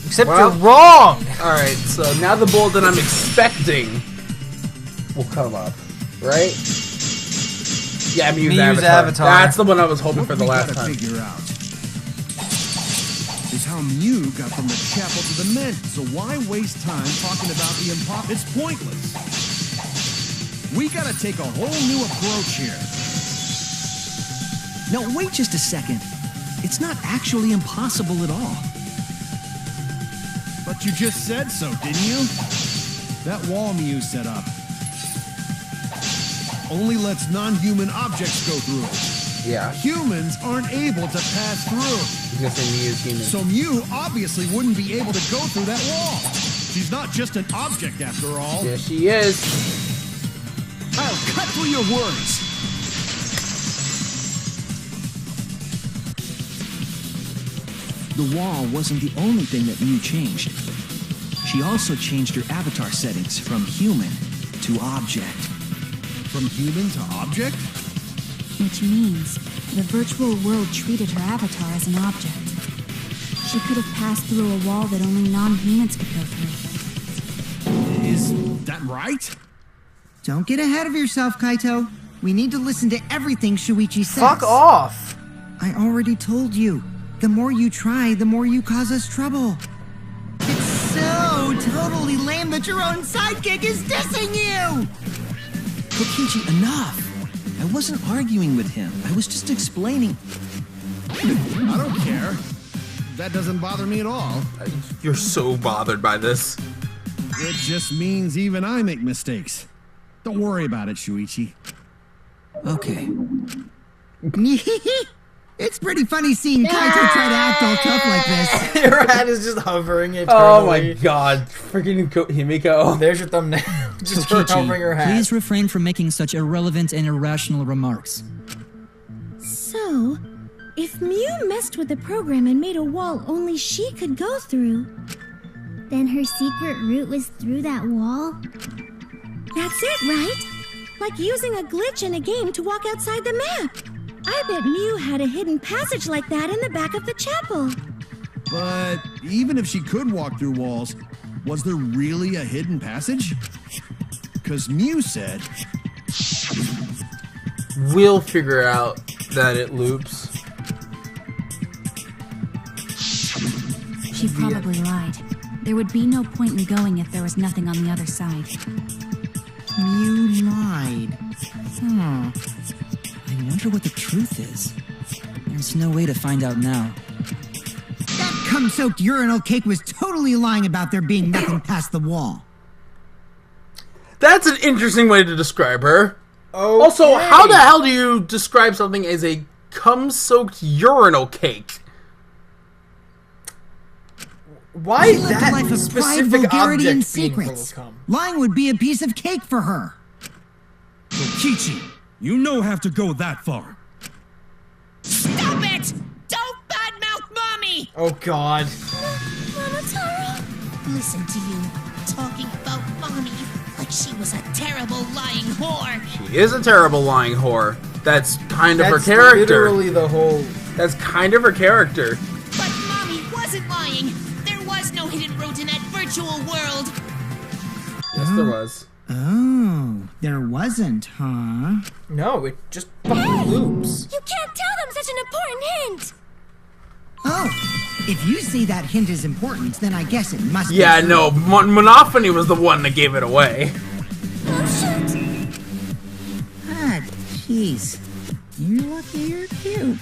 Except Well, you're wrong! Alright, so now the bolt that I'm expecting will come up, right? Yeah, Mew's Avatar. That's the one I was hoping for the last time. Figure out is how Mew got from the chapel to the mint. So why waste time talking about the impossible? It's pointless. We gotta take a whole new approach here. No, wait just a second. It's not actually impossible at all. But you just said so, didn't you? That wall Mew set up only lets non-human objects go through it. Yeah. Humans aren't able to pass through. I was gonna say Mew's human. So Mew obviously wouldn't be able to go through that wall. She's not just an object after all. Yes, she is. I'll cut through your words. The wall wasn't the only thing that Mew changed. She also changed her avatar settings from human to object. From human to object? Which means the virtual world treated her avatar as an object. She could have passed through a wall that only non-humans could go through. Is that right? Don't get ahead of yourself, Kaito. We need to listen to everything Shuichi says. Fuck off! I already told you. The more you try, the more you cause us trouble. It's so totally lame that your own sidekick is dissing you! Kokichi, enough! I wasn't arguing with him. I was just explaining. I don't care. That doesn't bother me at all. You're so bothered by this. It just means even I make mistakes. Don't worry about it, Shuichi. Okay. It's pretty funny seeing Kaito try to act all tough like this. Your hat is just hovering eternally. Oh my god. Freaking Himiko. There's your thumbnail. Just her hovering her hat. Please refrain from making such irrelevant and irrational remarks. So, if Mew messed with the program and made a wall only she could go through, Then her secret route was through that wall? that's it, right? Like using a glitch in a game to walk outside the map. I bet Mew had a hidden passage like that in the back of the chapel. But even if she could walk through walls, was there really a hidden passage? Because Mew said... We'll figure out that it loops. She probably lied. There would be no point in going if there was nothing on the other side. Mew lied. I wonder what the truth is. There's no way to find out now. That cum-soaked urinal cake was totally lying about there being nothing past the wall. That's an interesting way to describe her. Okay. Also, how the hell do you describe something as a cum-soaked urinal cake? Why She lived a that life of pride, specific vulgarity, and object being full secrets. of cum? Lying would be a piece of cake for her. Kokichi, you know have to go that far. Stop it! Don't badmouth Mommy! Oh god. Listen to you, talking about Mommy like she was a terrible lying whore. She is a terrible lying whore. That's kind of her That's character. literally the whole... That's kind of her character. But Mommy wasn't lying. There was no hidden route in that virtual world. Yes, there was. Oh, there wasn't, huh? No, it just fucking loops. You can't tell them such an important hint. Oh, if you say that hint is important, then I guess it must Yeah, be. no, Monophony was the one that gave it away. Ah, jeez. You're lucky you're cute.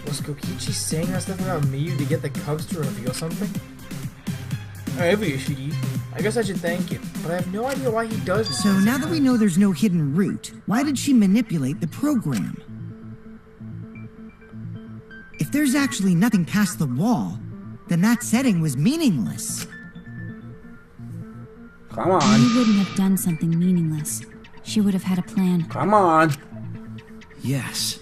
Was Kokichi saying that stuff about Miyu to get the Cubs to reveal something? Alright, Yoshidi. I guess I should thank him, but I have no idea why he does this. So now that we know there's no hidden route, why did she manipulate the program? If there's actually nothing past the wall, then that setting was meaningless. Come on. She wouldn't have done something meaningless. She would have had a plan. Come on. Yes.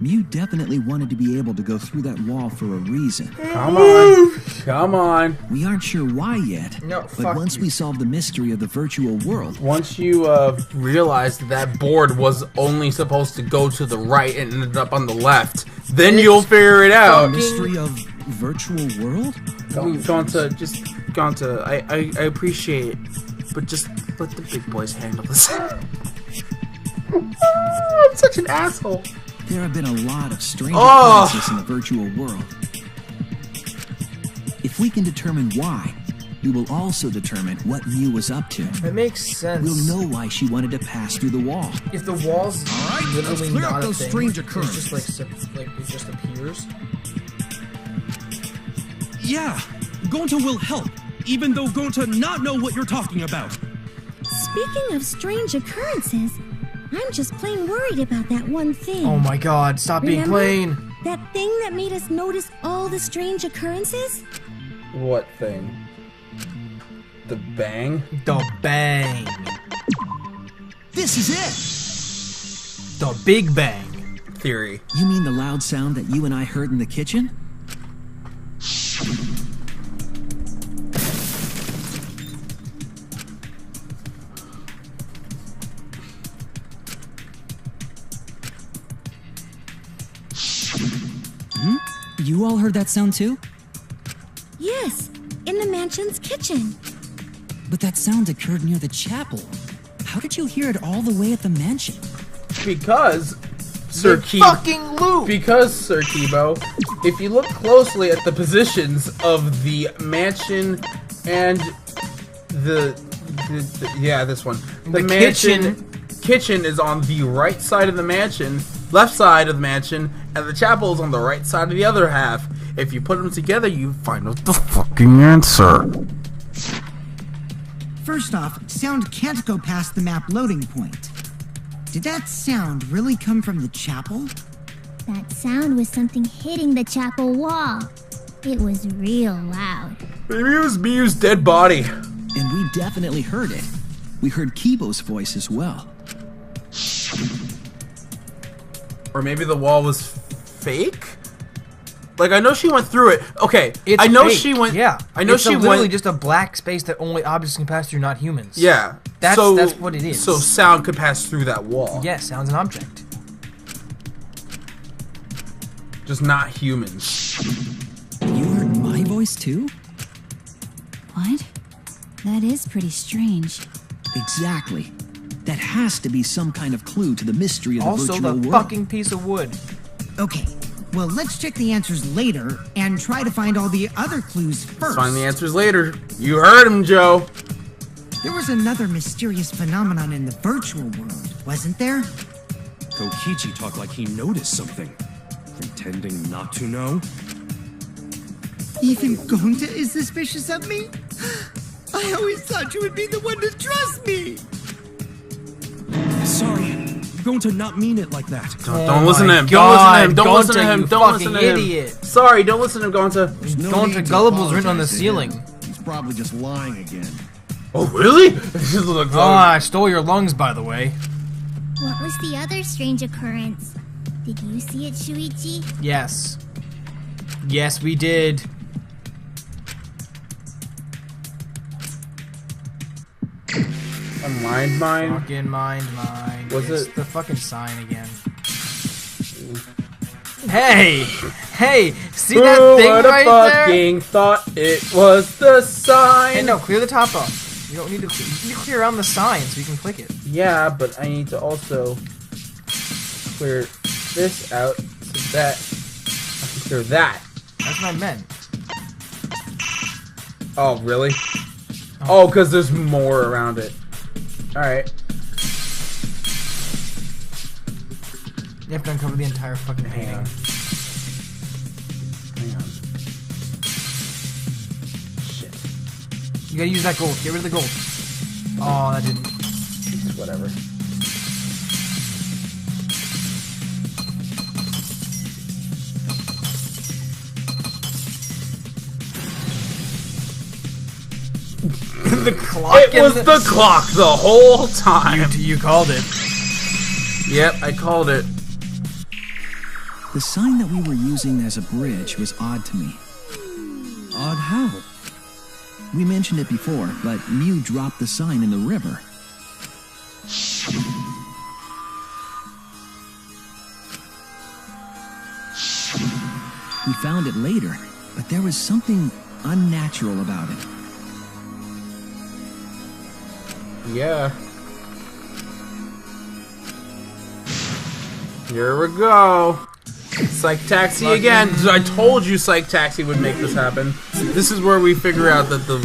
Mew definitely wanted to be able to go through that wall for a reason. Come on. Come on. We aren't sure why yet. No, but fuck once you. we solve the mystery of the virtual world, Once you realize that board was only supposed to go to the right and ended up on the left, then you'll figure it out. the mystery of virtual world? I appreciate it, but just let the big boys handle this. I'm such an asshole. There have been a lot of strange occurrences in the virtual world. If we can determine why, we will also determine what Mew was up to. That makes sense. We'll know why she wanted to pass through the wall. If the wall's literally clear up not a those thing, strange it's just like it just appears. Yeah, Gonta will help, even though Gonta not know what you're talking about. Speaking of strange occurrences, I'm just plain worried about that one thing. Oh my god, stop being Remember plain. that thing that made us notice all the strange occurrences? What thing? The bang? The bang. This is it! The Big Bang Theory. You mean the loud sound that you and I heard in the kitchen? You all heard that sound too? Yes, in the mansion's kitchen. But that sound occurred near the chapel. How did you hear it all the way at the mansion? Because, Sir fucking loop. Because, Sir Kibo, if you look closely at the positions of the mansion and this one. The kitchen is on the right side of the mansion, left side of the mansion, and the chapel is on the right side of the other half. If you put them together, you find out the fucking answer. First off, sound can't go past the map loading point. Did that sound really come from the chapel? That sound was something hitting the chapel wall. It was real loud. Maybe it was Mew's dead body. And we definitely heard it. We heard Kibo's voice as well. Or maybe the wall was fake? Like, I know she went through it. Okay, It's I know fake, she went. Yeah, I know it's she literally went. just a black space that only objects can pass through, not humans. Yeah, that's what it is. So sound could pass through that wall. Yeah, sound's an object. Just not humans. You heard my voice too? What? That is pretty strange. Exactly. That has to be some kind of clue to the mystery of the Also, virtual the world. fucking piece of wood. Okay, well, let's check the answers later and try to find all the other clues first. Let's find the answers later. You heard him, Joe. There was another mysterious phenomenon in the virtual world, wasn't there? Kokichi talked like he noticed something, pretending not to know. Even Gonta is suspicious of me? I always thought you would be the one to trust me! Sorry, going to not mean it like that. Don't listen to him. God, Don't listen to him. Don't listen to him. fucking idiot. Sorry, don't listen to him, Gonta. Going to Gullible's written on the ceiling. He's probably just lying again. Oh, really? Oh, I stole your lungs, by the way. What was the other strange occurrence? Did you see it, Shuichi? Yes. Yes, we did. A mind mine? Fucking mind. Was It's it the fucking sign again? Hey! Hey! See that thing right there? fucking thought it was the sign. Hey, no, clear the top up. You don't need to. You can clear around the sign so you can click it. Yeah, but I need to also clear this out so that I can clear that. That's what I meant. Oh, really? Oh, because there's more around it. Alright. You have to uncover the entire fucking painting. Hang on. Shit. You gotta use that gold. Get rid of the gold. Oh, that didn't. Whatever. The clock. It was the clock the whole time. You called it. Yep, I called it. The sign that we were using as a bridge was odd to me. Odd how? We mentioned it before, but Mew dropped the sign in the river. We found it later, but there was something unnatural about it. Yeah. Here we go. Psych Taxi again. I told you Psych Taxi would make this happen. This is where we figure out that the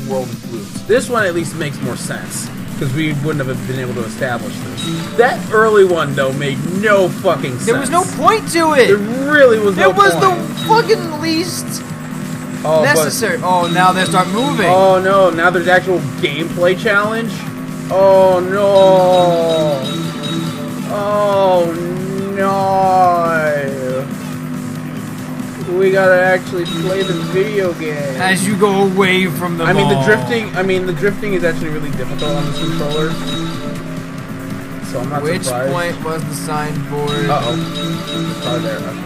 world is blue. This one at least makes more sense, because we wouldn't have been able to establish this. That early one, though, made no fucking sense. There was no point to it! There really was no point. It was the fucking least necessary. Oh, now they start moving. Oh no, now there's actual gameplay challenge? Oh no. Oh no. We gotta actually play the video game. As you go away from the I mean, mall. the drifting is actually really difficult on this controller. So I'm not Which surprised. point was the signboard? Uh-oh. It's probably there. Okay.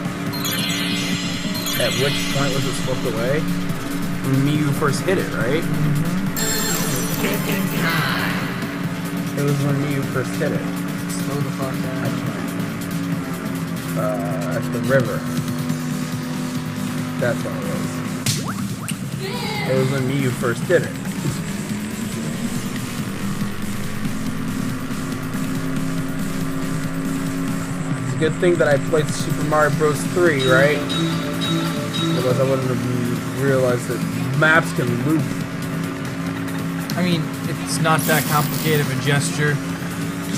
At which point was it slipped away? When Miyu first hit it, right? It was when Miyu first hit it. Slow the fuck down. That's the river. That's what it was. It was when Miyu first did it. It's a good thing that I played Super Mario Bros. 3, right? Otherwise I wouldn't have realized that maps can loop. I mean, it's not that complicated of a gesture.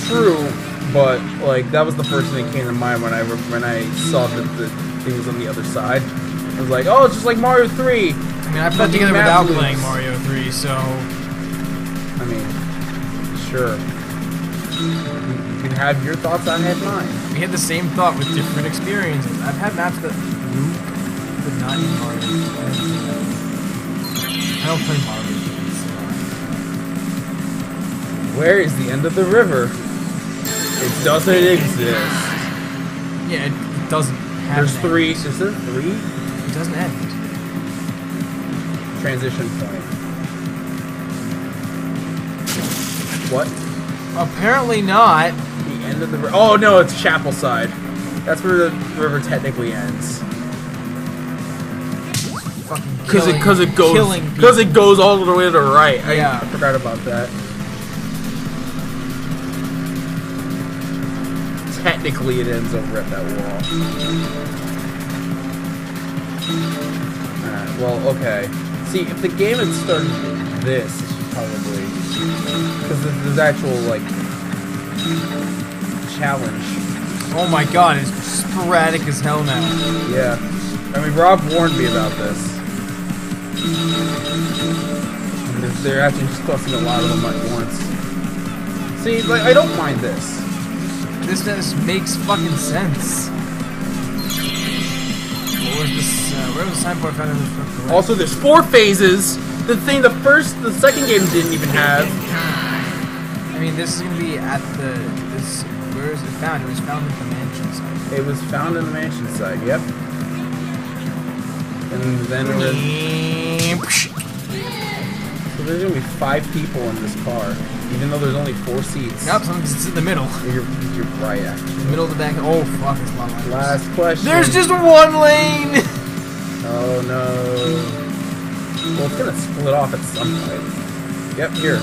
True, but like that was the first thing that came to mind when I saw that the thing was on the other side. I was like, oh, it's just like Mario 3. I mean, I put it together without playing Mario 3, so... I mean, sure. You can have your thoughts, I had mine. We had the same thought with different experiences. I've had maps that loop, but not in Mario. I don't play Mario. Where is the end of the river? It doesn't exist. Yeah, it doesn't have There's three. Is there three? It doesn't end. Transition point. What? Apparently not. The end of the river. Oh no, it's Chapel Side. That's where the river technically ends. Because it goes all the way to the right. Yeah. I forgot about that. Technically, it ends over at that wall. Alright, well, okay. See, if the game had started this, probably... Because there's actual, like... challenge. Oh my god, it's sporadic as hell now. Yeah. I mean, Rob warned me about this. And they're actually just tossing a lot of them at once. See, like, I don't mind this. This just makes fucking sense. Where was the signboard found in this? Also, there's 4 phases. The thing the second game didn't even have. I mean, this is gonna be at where is it found? It was found at the mansion site. It was found in the mansion site. Yep. And then it was. So there's gonna be 5 people in this car, even though there's only 4 seats. Nope, someone sits in the middle. You're right, actually. The middle of the back. Oh fuck, it's a lot of lanes. Last question. There's just 1 lane. Oh no. Well, it's gonna split off at some point. Yep, here.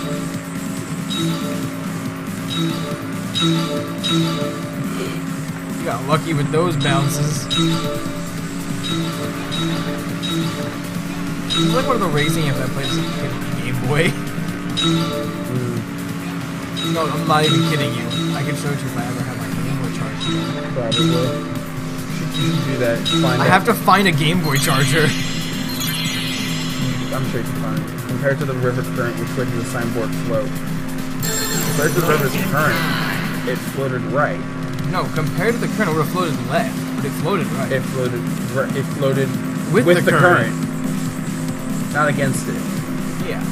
You got lucky with those bounces. It's like one of the racing games I played as a kid on the Game Boy. No, I'm not even kidding you. I can show it to you if I ever have my Game Boy charger. Probably. You should do that. I have to find a Game Boy charger. I'm sure you can find it. Compared to the river current, which led to the signboard float. Compared to the river's current, it floated right. No, compared to the current, it would have floated left, but it floated right. It floated with the current. Not against it. Yeah.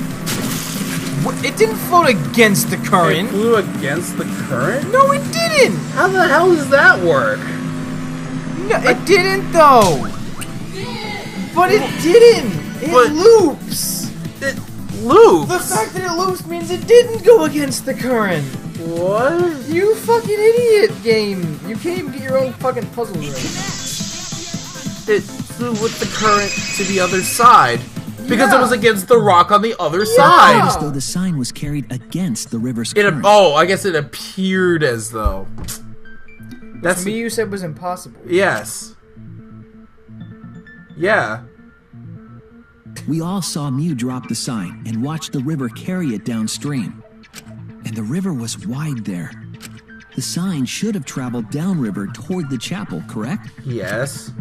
It didn't float against the current. It flew against the current? No, it didn't. How the hell does that work? No, it didn't though. But it didn't. It loops. It loops? The fact that it loops means it didn't go against the current. What? You fucking idiot game. You can't even get your own fucking puzzle right. with the current to the other side. Because it was against the rock on the other side. As though the sign was carried against the river's It, current. oh, I guess it appeared as though. That's me. You said was impossible. Yes. Yeah. We all saw Mew drop the sign and watch the river carry it downstream. And the river was wide there. The sign should have traveled downriver toward the chapel, correct? Yes.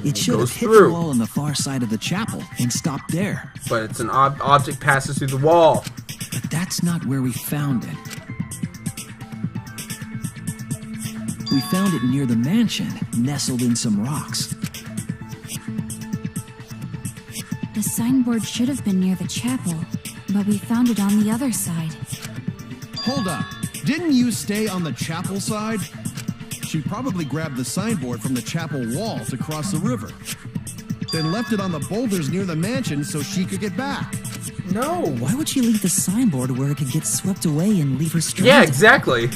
It should have goes hit through. the wall on the far side of the chapel and stopped there. But it's an object passes through the wall. But that's not where we found it. We found it near the mansion, nestled in some rocks. The signboard should have been near the chapel, but we found it on the other side. Hold up. Didn't you stay on the chapel side? She probably grabbed the signboard from the chapel wall to cross the river. Then left it on the boulders near the mansion so she could get back. No. Why would she leave the signboard where it could get swept away and leave her stranded? Yeah, exactly.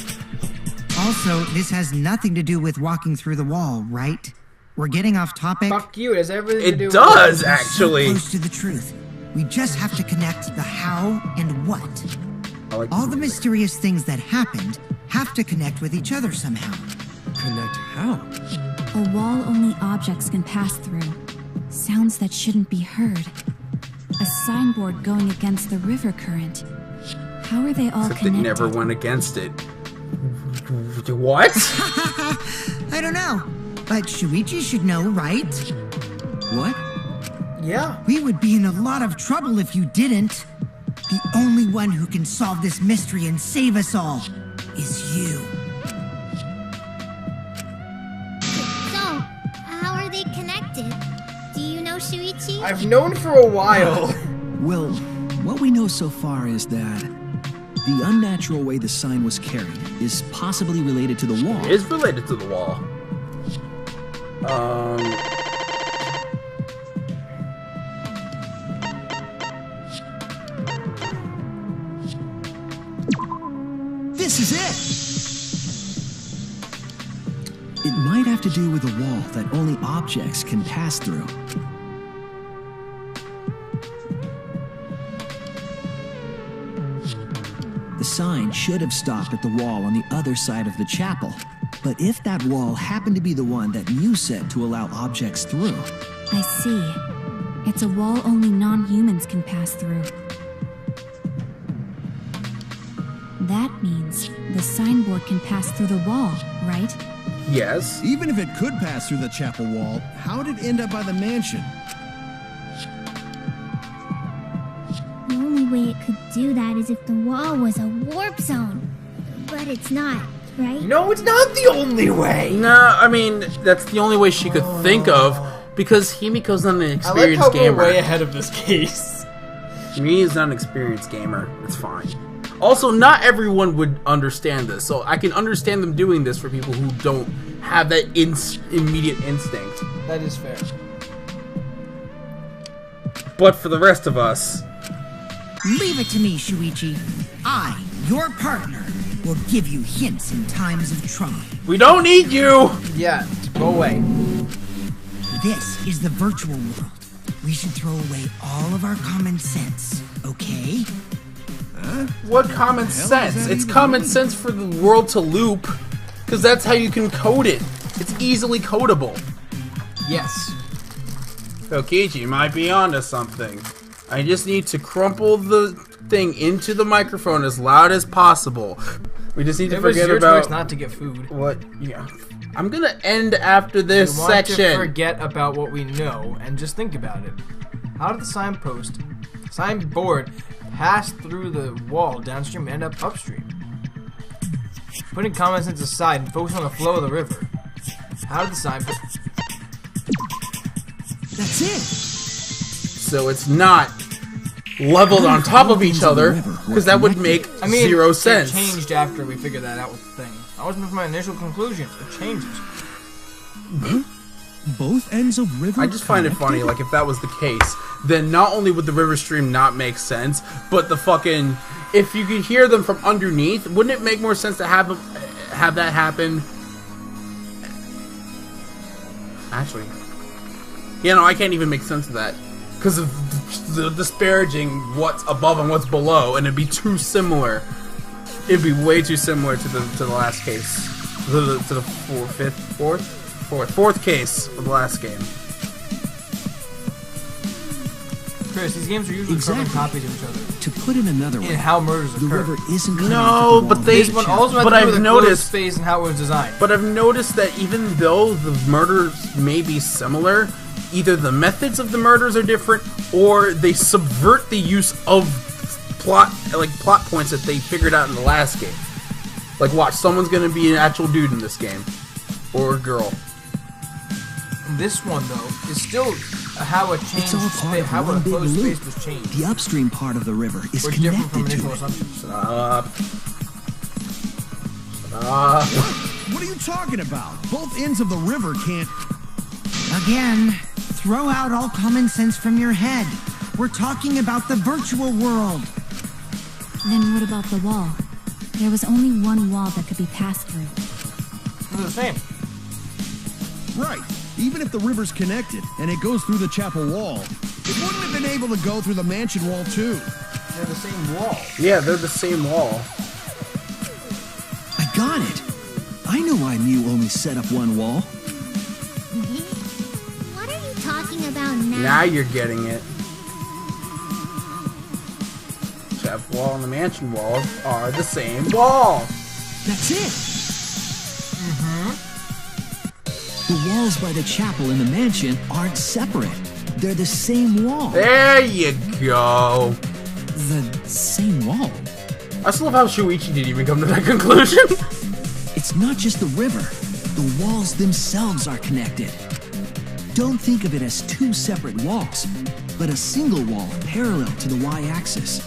Also, this has nothing to do with walking through the wall, right? We're getting off topic. Fuck you. It has everything to do It with does, We're actually. so close to the truth. We just have to connect the how and what. All the mysterious things that happened have to connect with each other somehow. Connect how? A wall only objects can pass through. Sounds that shouldn't be heard. A signboard going against the river current. How are they all Except it connected? never went against it. What? I don't know, but Shuichi should know, right? What? Yeah. We would be in a lot of trouble if you didn't. The only one who can solve this mystery and save us all is you. So, how are they connected? Do you know Shuichi? I've known for a while. Well, what we know so far is that the unnatural way the sign was carried is possibly related to the wall. It is related to the wall. This is it! It might have to do with a wall that only objects can pass through. The sign should have stopped at the wall on the other side of the chapel. But if that wall happened to be the one that Mew set to allow objects through, I see. It's a wall only non-humans can pass through. That means the signboard can pass through the wall, right? Yes. Even if it could pass through the chapel wall, how did it end up by the mansion? The only way it could do that is if the wall was a warp zone. But it's not, right? No, it's not the only way. No, I mean, that's the only way she could think of, because Himiko's not an I like experienced how gamer. we're way ahead of this case. Me is not an experienced gamer. It's fine. Also, not everyone would understand this, so I can understand them doing this for people who don't have that immediate instinct. That is fair. But for the rest of us, Leave it to me, Shuichi. I, your partner, will give you hints in times of trouble. we don't need you! Yeah, go away. This is the virtual world. We should throw away all of our common sense, okay? What common sense? It's common sense for the world to loop, because that's how you can code it. It's easily codable. Yes. Kokichi might be onto something. I just need to crumple the thing into the microphone as loud as possible. We just need to It was forget your about choice not to get food. what. Yeah, I'm gonna end after this We want section. to forget about what we know and just think about it. How did the signboard pass through the wall downstream and end up upstream? Putting common sense aside and focus on the flow of the river. How did the signboard... that's it! So it's not leveled on top of each other, because that would make zero sense. It changed after we figured that out with the thing. I wasn't with my initial conclusions. It changes. Both ends of river. I just find it funny, like, if that was the case, then not only would the river stream not make sense, but the fucking... If you could hear them from underneath, wouldn't it make more sense to have that happen Actually, yeah, no, I can't even make sense of that because of the disparaging what's above and what's below, and it'd be too similar. It'd be way too similar to the last case, to the fourth case of the last game. Chris, these games are usually carbon copies of each other. To put it another way, in how murders the occur. river isn't connected No, to the but wall they. of the chapel. But I've noticed phase and how it was designed. But I've noticed that even though the murders may be similar, either the methods of the murders are different, or they subvert the use of plot points that they figured out in the last game. Like, watch, someone's gonna be an actual dude in this game, or a girl. This one though is still how a change, It's all part of how one a big closed loop. space was changed. The upstream part of the river is Or different from connected initial to it. assumptions. What are you talking about? Both ends of the river can't... Again, throw out all common sense from your head. We're talking about the virtual world. Then what about the wall? There was only one wall that could be passed through. They're the same. Right. Even if the river's connected and it goes through the chapel wall, it wouldn't have been able to go through the mansion wall too. They're the same wall. Yeah, they're the same wall. I got it. I know why Mew only set up one wall. What are you talking about now? Now you're getting it. Chapel wall and the mansion wall are the same wall. That's it. The walls by the chapel and the mansion aren't separate. They're the same wall. There you go. The same wall? I still love how Shuichi didn't even come to that conclusion. It's not just the river. The walls themselves are connected. Don't think of it as two separate walls, but a single wall parallel to the y-axis.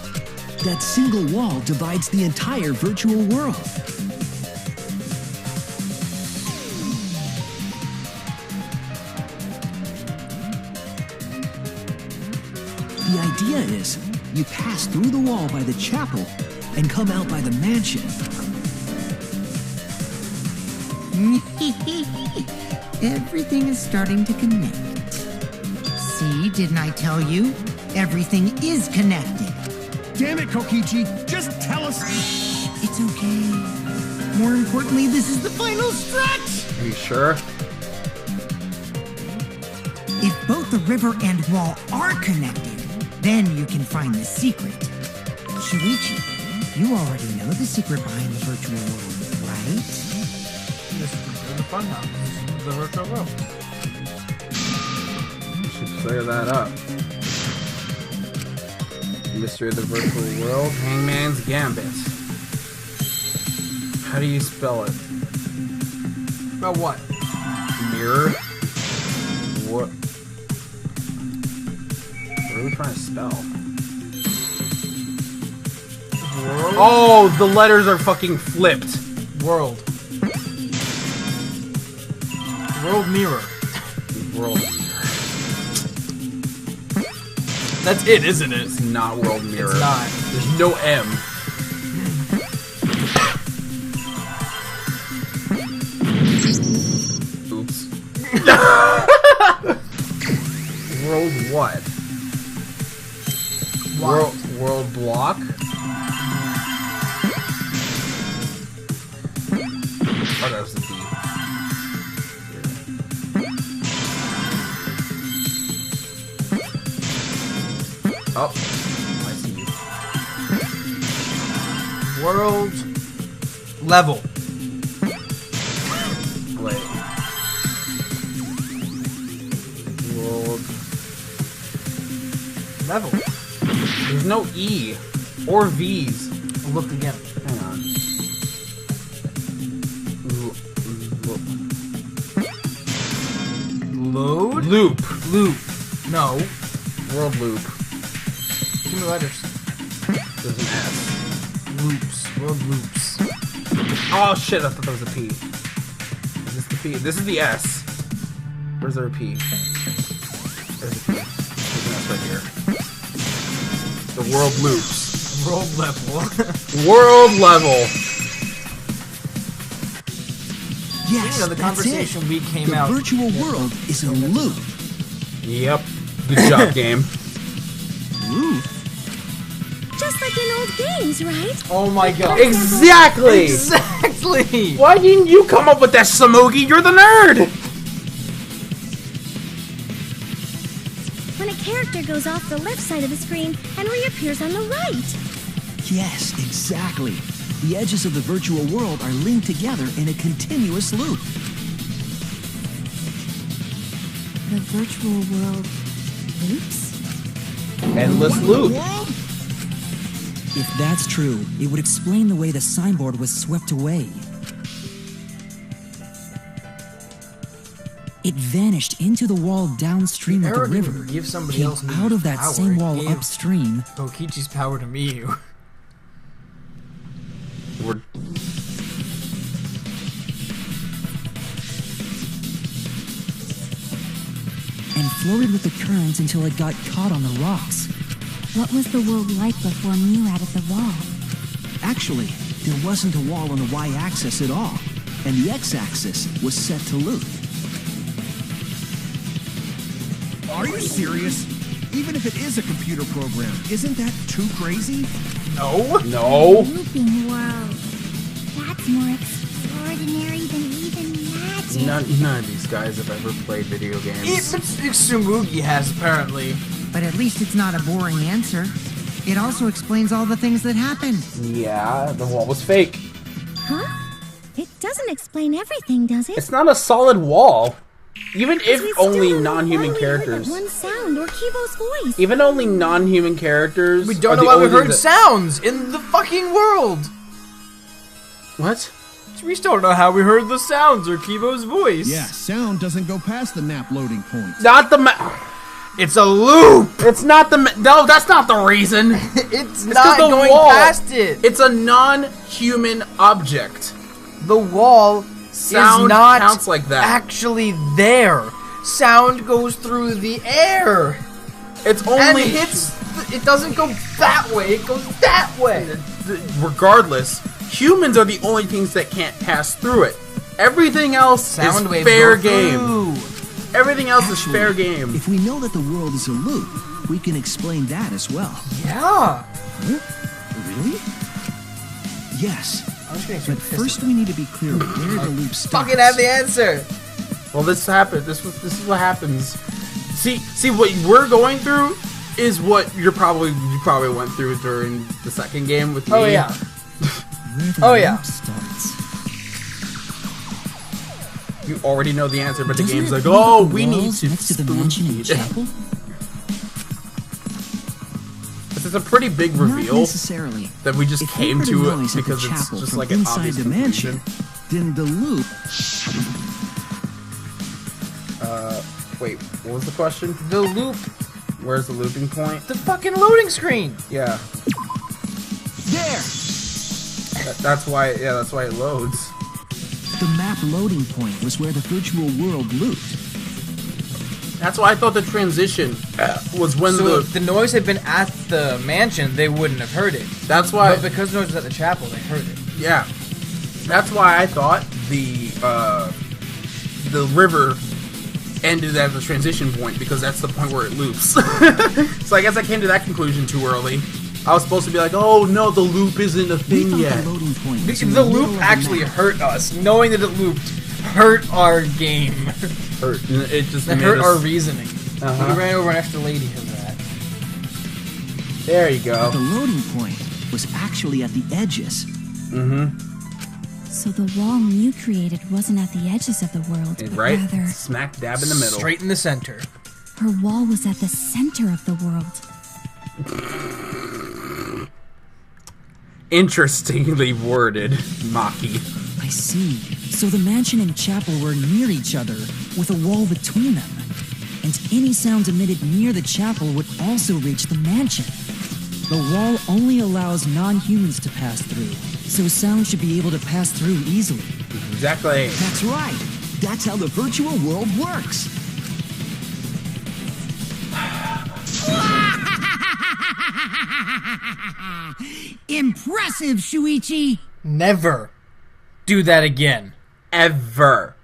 That single wall divides the entire virtual world. The idea is, you pass through the wall by the chapel and come out by the mansion. Everything is starting to connect. See, didn't I tell you? Everything is connected. Damn it, Kokichi! Just tell us... It's okay. More importantly, this is the final stretch! Are you sure? If both the river and wall are connected, then you can find the secret. Shuichi, you already know the secret behind the virtual world, right? This is the fun house. This is the virtual world. You should clear that up. Mystery of the virtual world, Hangman's Gambit. How do you spell it? About what? Mirror? What? What are we trying to spell? World? Oh, the letters are fucking flipped. World. World mirror. World. That's it, isn't it? It's not world mirror. It's not. There's no M. Oops. World what? World block? Oh, that was the D. Oh, I see you. World level. Wait. World Level. There's no E or V's. Look again. Hang on. Load? Loop. Loop. No. World loop. Too many letters. There's an S. Loops. World loops. Oh shit, I thought that was a P. Is this the P? This is the S. Where's there a P? There's a P. There's an S right here. The world loops. World level. World level. Yes, the that's conversation it. we came the out. virtual world is a loop. Yep. Good job, game. Loop? Just like in old games, right? Oh my god. Exactly! Exactly! Why didn't you come up with that, Samogi? You're the nerd! When a character goes off the left side of the screen and reappears on the right. Yes, exactly. The edges of the virtual world are linked together in a continuous loop. The virtual world loops? Endless loop. If that's true, it would explain the way the signboard was swept away. It vanished into the wall downstream of the river, Give somebody came else out of that power. same wall It gave upstream. Kokichi's power to Miyu. We're... And floated with the current until it got caught on the rocks. What was the world like before Mew added the wall? Actually, there wasn't a wall on the y-axis at all, and the x-axis was set to loop. Are you serious? Even if it is a computer program, isn't that too crazy? No. No. Looping world. That's more extraordinary than even magic. None of these guys have ever played video games. Tsumugi has, apparently. But at least it's not a boring answer. It also explains all the things that happened. Yeah, the wall was fake. Huh? It doesn't explain everything, does it? It's not a solid wall. Even if We still only don't know non-human why we heard characters. that one sound or Kibo's voice. Even only non-human characters. We don't are know the why we only heard that- sounds in the fucking world. What? We still don't know how we heard the sounds or Kibo's voice. Yeah, sound doesn't go past the map loading point. Not the It's a loop. It's not the no. That's not the reason. It's 'cause not the going wall. past it. It's a non-human object. The wall Sound is not counts like that. actually there. Sound goes through the air. It's And only hits. It doesn't go that way. It goes that way. regardless. Humans are the only things that can't pass through it. Everything else Sound is waves fair go game. through. Everything else is Actually, fair game. If we know that the world is a loop, we can explain that as well. Yeah. Really? Yes. I'm just getting But first we need to be clear where the loop starts. fucking have the answer. Well, this happened. This is what happens. See what we're going through is what you probably went through during the second game with me. Oh yeah. Where the Oh, loop yeah. starts. You already know the answer, but the Doesn't game's it like, look oh, at the we need walls to next to the mansion and spoon feed. chapel? This is a pretty big Not reveal necessarily. that we just If we came heard a to it noise at the because it's chapel just from like an inside obvious the mansion, conclusion. then the loop. Wait, what was the question? The loop. Where's the looping point? The fucking loading screen. Yeah, There! that's why. Yeah, that's why it loads. The map loading point was where the virtual world looped. That's why I thought the transition was when So the. if the noise had been at the mansion, they wouldn't have heard it. That's why. But because the noise was at the chapel, they heard it. Yeah, that's why I thought the river ended at the transition point because that's the point where it loops. So I guess I came to that conclusion too early. I was supposed to be like, oh no, the loop isn't a We thing thought yet. the loading point was The in the middle loop of the actually map. hurt us. Knowing that it looped hurt our game. Hurt. It just It made hurt us- our reasoning. Uh-huh. We ran over an extra lady because of that. There you But the go. loading point was actually at the edges. So the wall Mew created wasn't at the edges of the world, but Right? rather Smack dab in the middle. Straight in the center. her wall was at the center of the world. Interestingly worded, Maki. I see. So the mansion and chapel were near each other, with a wall between them. And any sound emitted near the chapel would also reach the mansion. The wall only allows non-humans to pass through, so sound should be able to pass through easily. Exactly. That's right. That's how the virtual world works. Impressive, Shuichi! Never do that again. ever.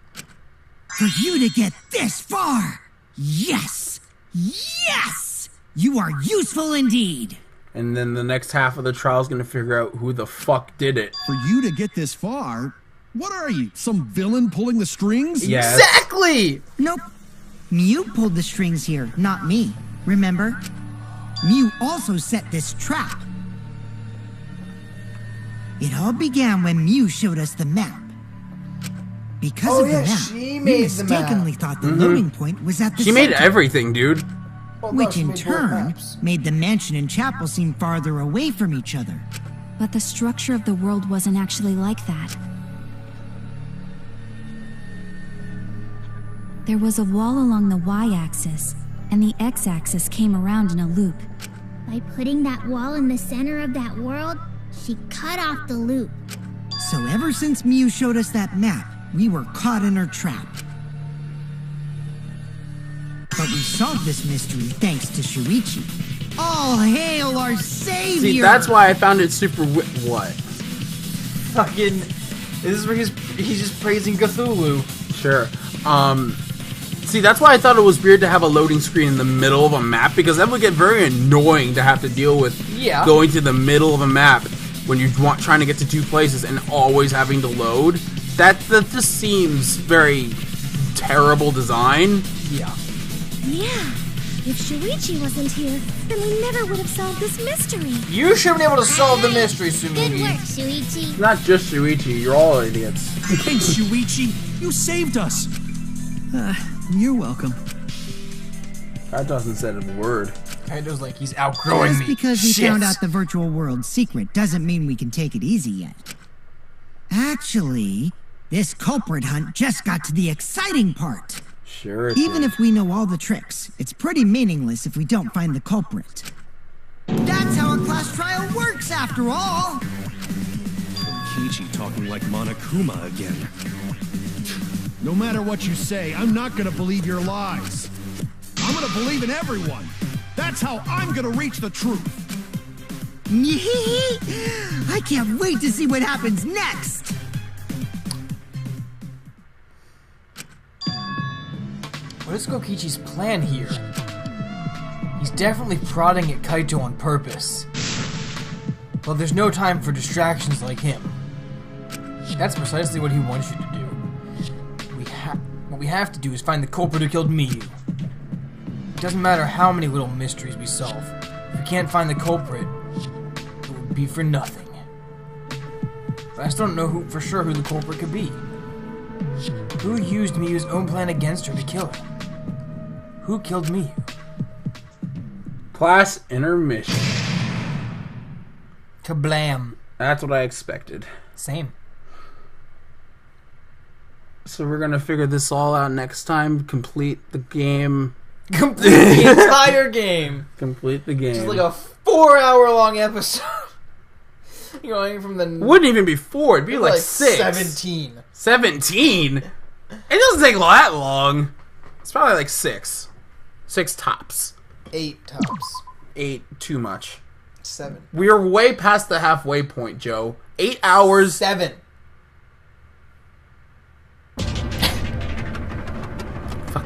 For you to get this far! Yes! Yes! You are useful indeed! And then the next half of the trial is going to figure out who the fuck did it. For you to get this far? What are you, some villain pulling the strings? Yes. Exactly! Nope. Mew pulled the strings here, not me. Remember? Mew also set this trap. It all began when Mew showed us the map. Because of the map, we mistakenly thought the loading point was at the She center. made everything, dude. Which in turn made the mansion and chapel seem farther away from each other. But the structure of the world wasn't actually like that. There was a wall along the y-axis, and the x-axis came around in a loop. By putting that wall in the center of that world, she cut off the loop. So ever since Mew showed us that map, we were caught in her trap. But we solved this mystery thanks to Shuichi. All hail our savior! See, that's why I found it super what? Fucking... This is where he's just praising Cthulhu. Sure. See, that's why I thought it was weird to have a loading screen in the middle of a map, because that would get very annoying to have to deal with going to the middle of a map when you're trying to get to two places and always having to load. That just seems very terrible design. Yeah. Yeah. If Shuichi wasn't here, then we never would have solved this mystery. You should have been able to solve the mystery, Sumigi. Good work, Shuichi. Not just Shuichi, you're all idiots. Thanks, Shuichi. You saved us. You're welcome. That doesn't say a word. Kaido's like, he's outgrowing Just me. because we Shit. found out the virtual world secret doesn't mean we can take it easy yet. Actually, this culprit hunt just got to the exciting part. Sure. Even if we know all the tricks, it's pretty meaningless if we don't find the culprit. That's how a class trial works, after all! Kichi talking like Monokuma again. No matter what you say, I'm not gonna believe your lies. I'm gonna believe in everyone. That's how I'm gonna reach the truth. I can't wait to see what happens next! What is Kokichi's plan here? He's definitely prodding at Kaito on purpose. Well, there's no time for distractions like him. That's precisely what he wants you to do. What we have to do is find the culprit who killed Miyu. It doesn't matter how many little mysteries we solve. If we can't find the culprit, it would be for nothing. But I still don't know for sure who the culprit could be. Who used Miyu's own plan against her to kill her? Who killed Miyu? Class intermission. Kablam. That's what I expected. Same. So we're gonna figure this all out next time. Complete the game. Complete the entire game. Complete the game. Just like a 4-hour-long episode. Going from the... Wouldn't even be 4. It'd be like 6. 17. 17? It doesn't take that long. It's probably like 6. 6 tops. 8 tops. 8 too much. 7. We are way past the halfway point, Joe. 8 hours. 7. Fuck.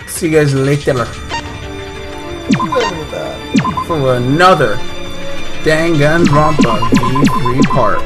See you guys later. For another DanganRonpa V3 part.